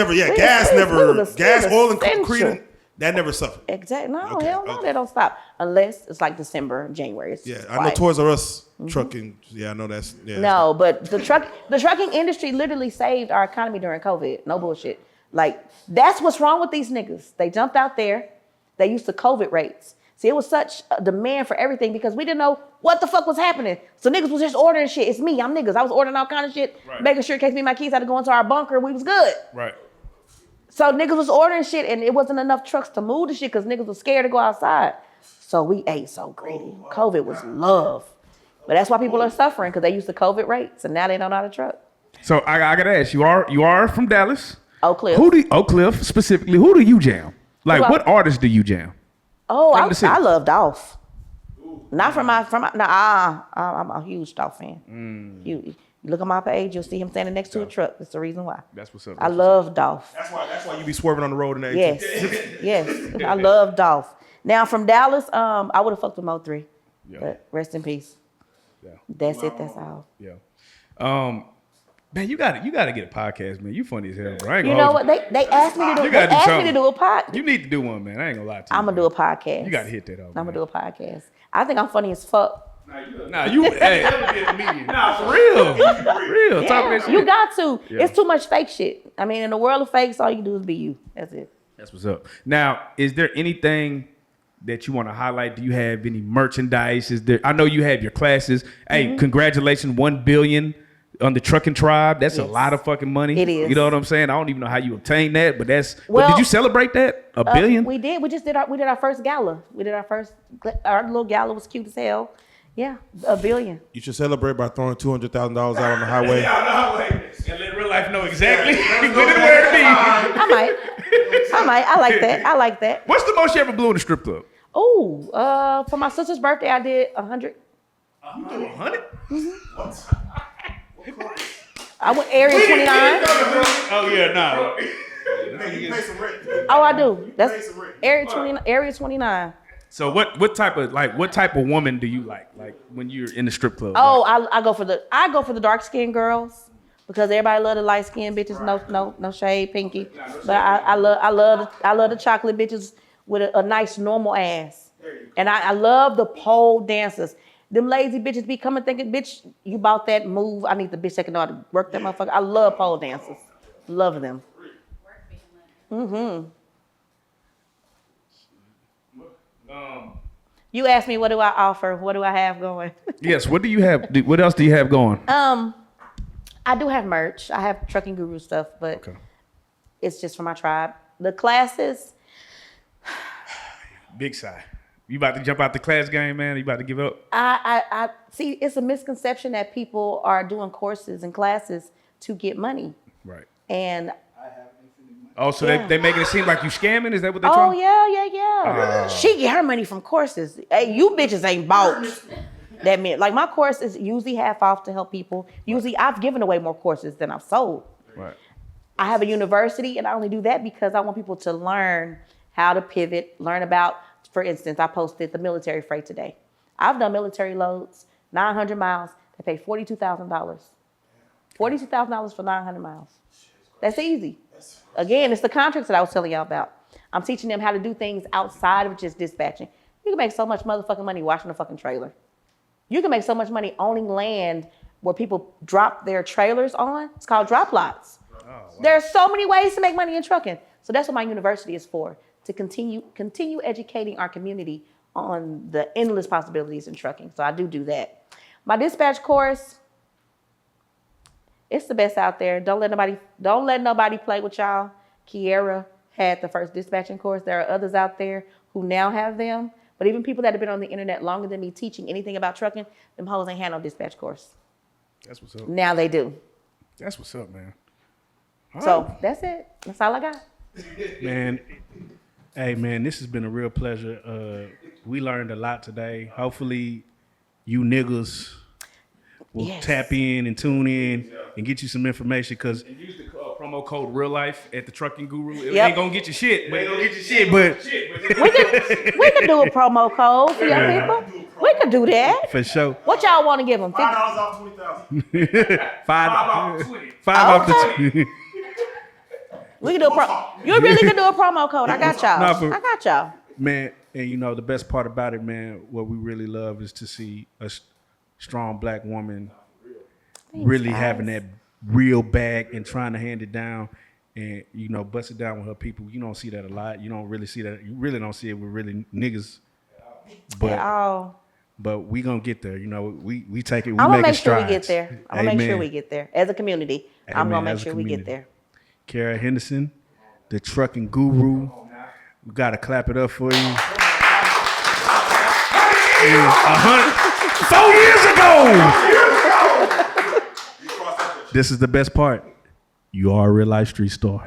oil, and concrete. That never suffered. Exactly. No, hell no, they don't stop. Unless it's like December, January. It's I know Toys R Us trucking. Yeah, I know that's. Yeah, no, but the trucking industry literally saved our economy during COVID. No bullshit. That's what's wrong with these niggas. They jumped out there. They used the COVID rates. See, it was such a demand for everything because we didn't know what the fuck was happening. So niggas was just ordering shit. It's me. I'm niggas. I was ordering all kind of shit, making sure in case me and my kids had to go into our bunker. We was good. Right. So niggas was ordering shit and it wasn't enough trucks to move the shit because niggas was scared to go outside. So we ate so greedy. COVID was love. But that's why people are suffering because they used the COVID rates and now they don't know how to truck. So I gotta ask, you are from Dallas? Oak Cliff. Oak Cliff specifically, who do you jam? What artists do you jam? Oh, I love Dolph. Not I'm a huge Dolph fan. You look at my page, you'll see him standing next to a truck. That's the reason why. That's what's up. I love Dolph. That's why you be swerving on the road and everything. Yes. I love Dolph. Now from Dallas, I would have fucked with Mo3. Yeah. But rest in peace. Yeah. That's it. That's all. Yeah. Man, you gotta get a podcast, man. You funny as hell, bro. You know what? They asked me to do. They asked me to do a podcast. You need to do one, man. I ain't gonna lie to you. I'm gonna do a podcast. You gotta hit that up. I'm gonna do a podcast. I think I'm funny as fuck. You hey, for real. Yeah, talk that shit. You got to. Yeah. It's too much fake shit. I mean, in the world of fakes, all you do is be you. That's it. That's what's up. Now, is there anything that you want to highlight? Do you have any merchandise? I know you have your classes. Hey, congratulations, 1 billion on the trucking tribe. That's a lot of fucking money. It is. You know what I'm saying? I don't even know how you obtain that, but did you celebrate that? $1 billion? We did. We did our first gala. Our little gala was cute as hell. Yeah, $1 billion. You should celebrate by throwing $200,000 out on the highway. And let real life know exactly where to be. I might. I like that. What's the most you ever blew in a strip club? Oh, for my sister's birthday, I did 100. You do 100? I went Area 29. Oh yeah, nah. Hey, you pay some rent. Oh, I do. Pay That's some rent. Area 29. So what type of woman do you like? Like when you're in the strip club? Oh, I go for the dark skinned girls because everybody love the light skinned bitches. No shade, Pinky. But I love the chocolate bitches with a nice normal ass. And I love the pole dancers. Them lazy bitches be coming thinking, bitch, you bought that move. I need the bitch that can know how to work that motherfucker. I love pole dancers. Love them. You asked me what do I offer? What do I have going? Yes. What do you have? What else do you have going? I do have merch. I have Trucking Guru stuff, but it's just for my tribe. The classes. Big side. You about to jump out the class game, man? You about to give up? I see. It's a misconception that people are doing courses and classes to get money, Right. and Oh, so Yeah. they making it seem like you scamming? Is that what they're oh trying? yeah. She get her money from courses. Hey, you bitches ain't bought that meant like my course is usually half off to help people. Usually I've given away more courses than I've sold. Right. I have a university, and I only do that because I want people to learn how to pivot, learn about. For instance, I posted the military freight today. I've done military loads, 900 miles. They pay $42,000. $42,000 for 900 miles. That's easy. Again, it's the contracts that I was telling y'all about. I'm teaching them how to do things outside of just dispatching. You can make so much motherfucking money washing a fucking trailer. You can make so much money owning land where people drop their trailers on. It's called drop lots. Oh, wow. There are so many ways to make money in trucking. So that's what my university is for, to continue educating our community on the endless possibilities in trucking. So I do that. My dispatch course, it's the best out there. Don't let nobody play with y'all. Kiera had the first dispatching course. There are others out there who now have them. But even people that have been on the internet longer than me teaching anything about trucking, them hoes ain't had no dispatch course. That's what's up. Now they do. That's what's up, man. All So right. that's it. That's all I got. Man, hey man, this has been a real pleasure. We learned a lot today. Hopefully, you niggas will tap in and tune in and get you some information because And use the promo code RealLyfe at the Trucking Guru. It Yep. ain't gonna get you shit, but it'll get you shit. But We could do a promo code for your people. We could do that. for sure, What y'all want to give them? $5 off 20,000. five off 20. off the Okay. 20. We can do You really could do a promo code. I got y'all. Nah, for- I got y'all. Man, and you know the best part about it, man, what we really love is to see a strong black woman really guys. having that real bag and trying to hand it down and, you know, bust it down with her people. You don't see that a lot. You don't really see that. You really don't see it with really niggas. Oh. But we gonna get there. You know, we take it. We I'm gonna make make sure we strides. get there. I'm gonna make sure we get there. As a community, I'm Amen. gonna make As a sure we get community. there. Kara Henderson, the Trucking Guru. We gotta clap it up for you. 4 years ago. This is the best part. You are a real life street star.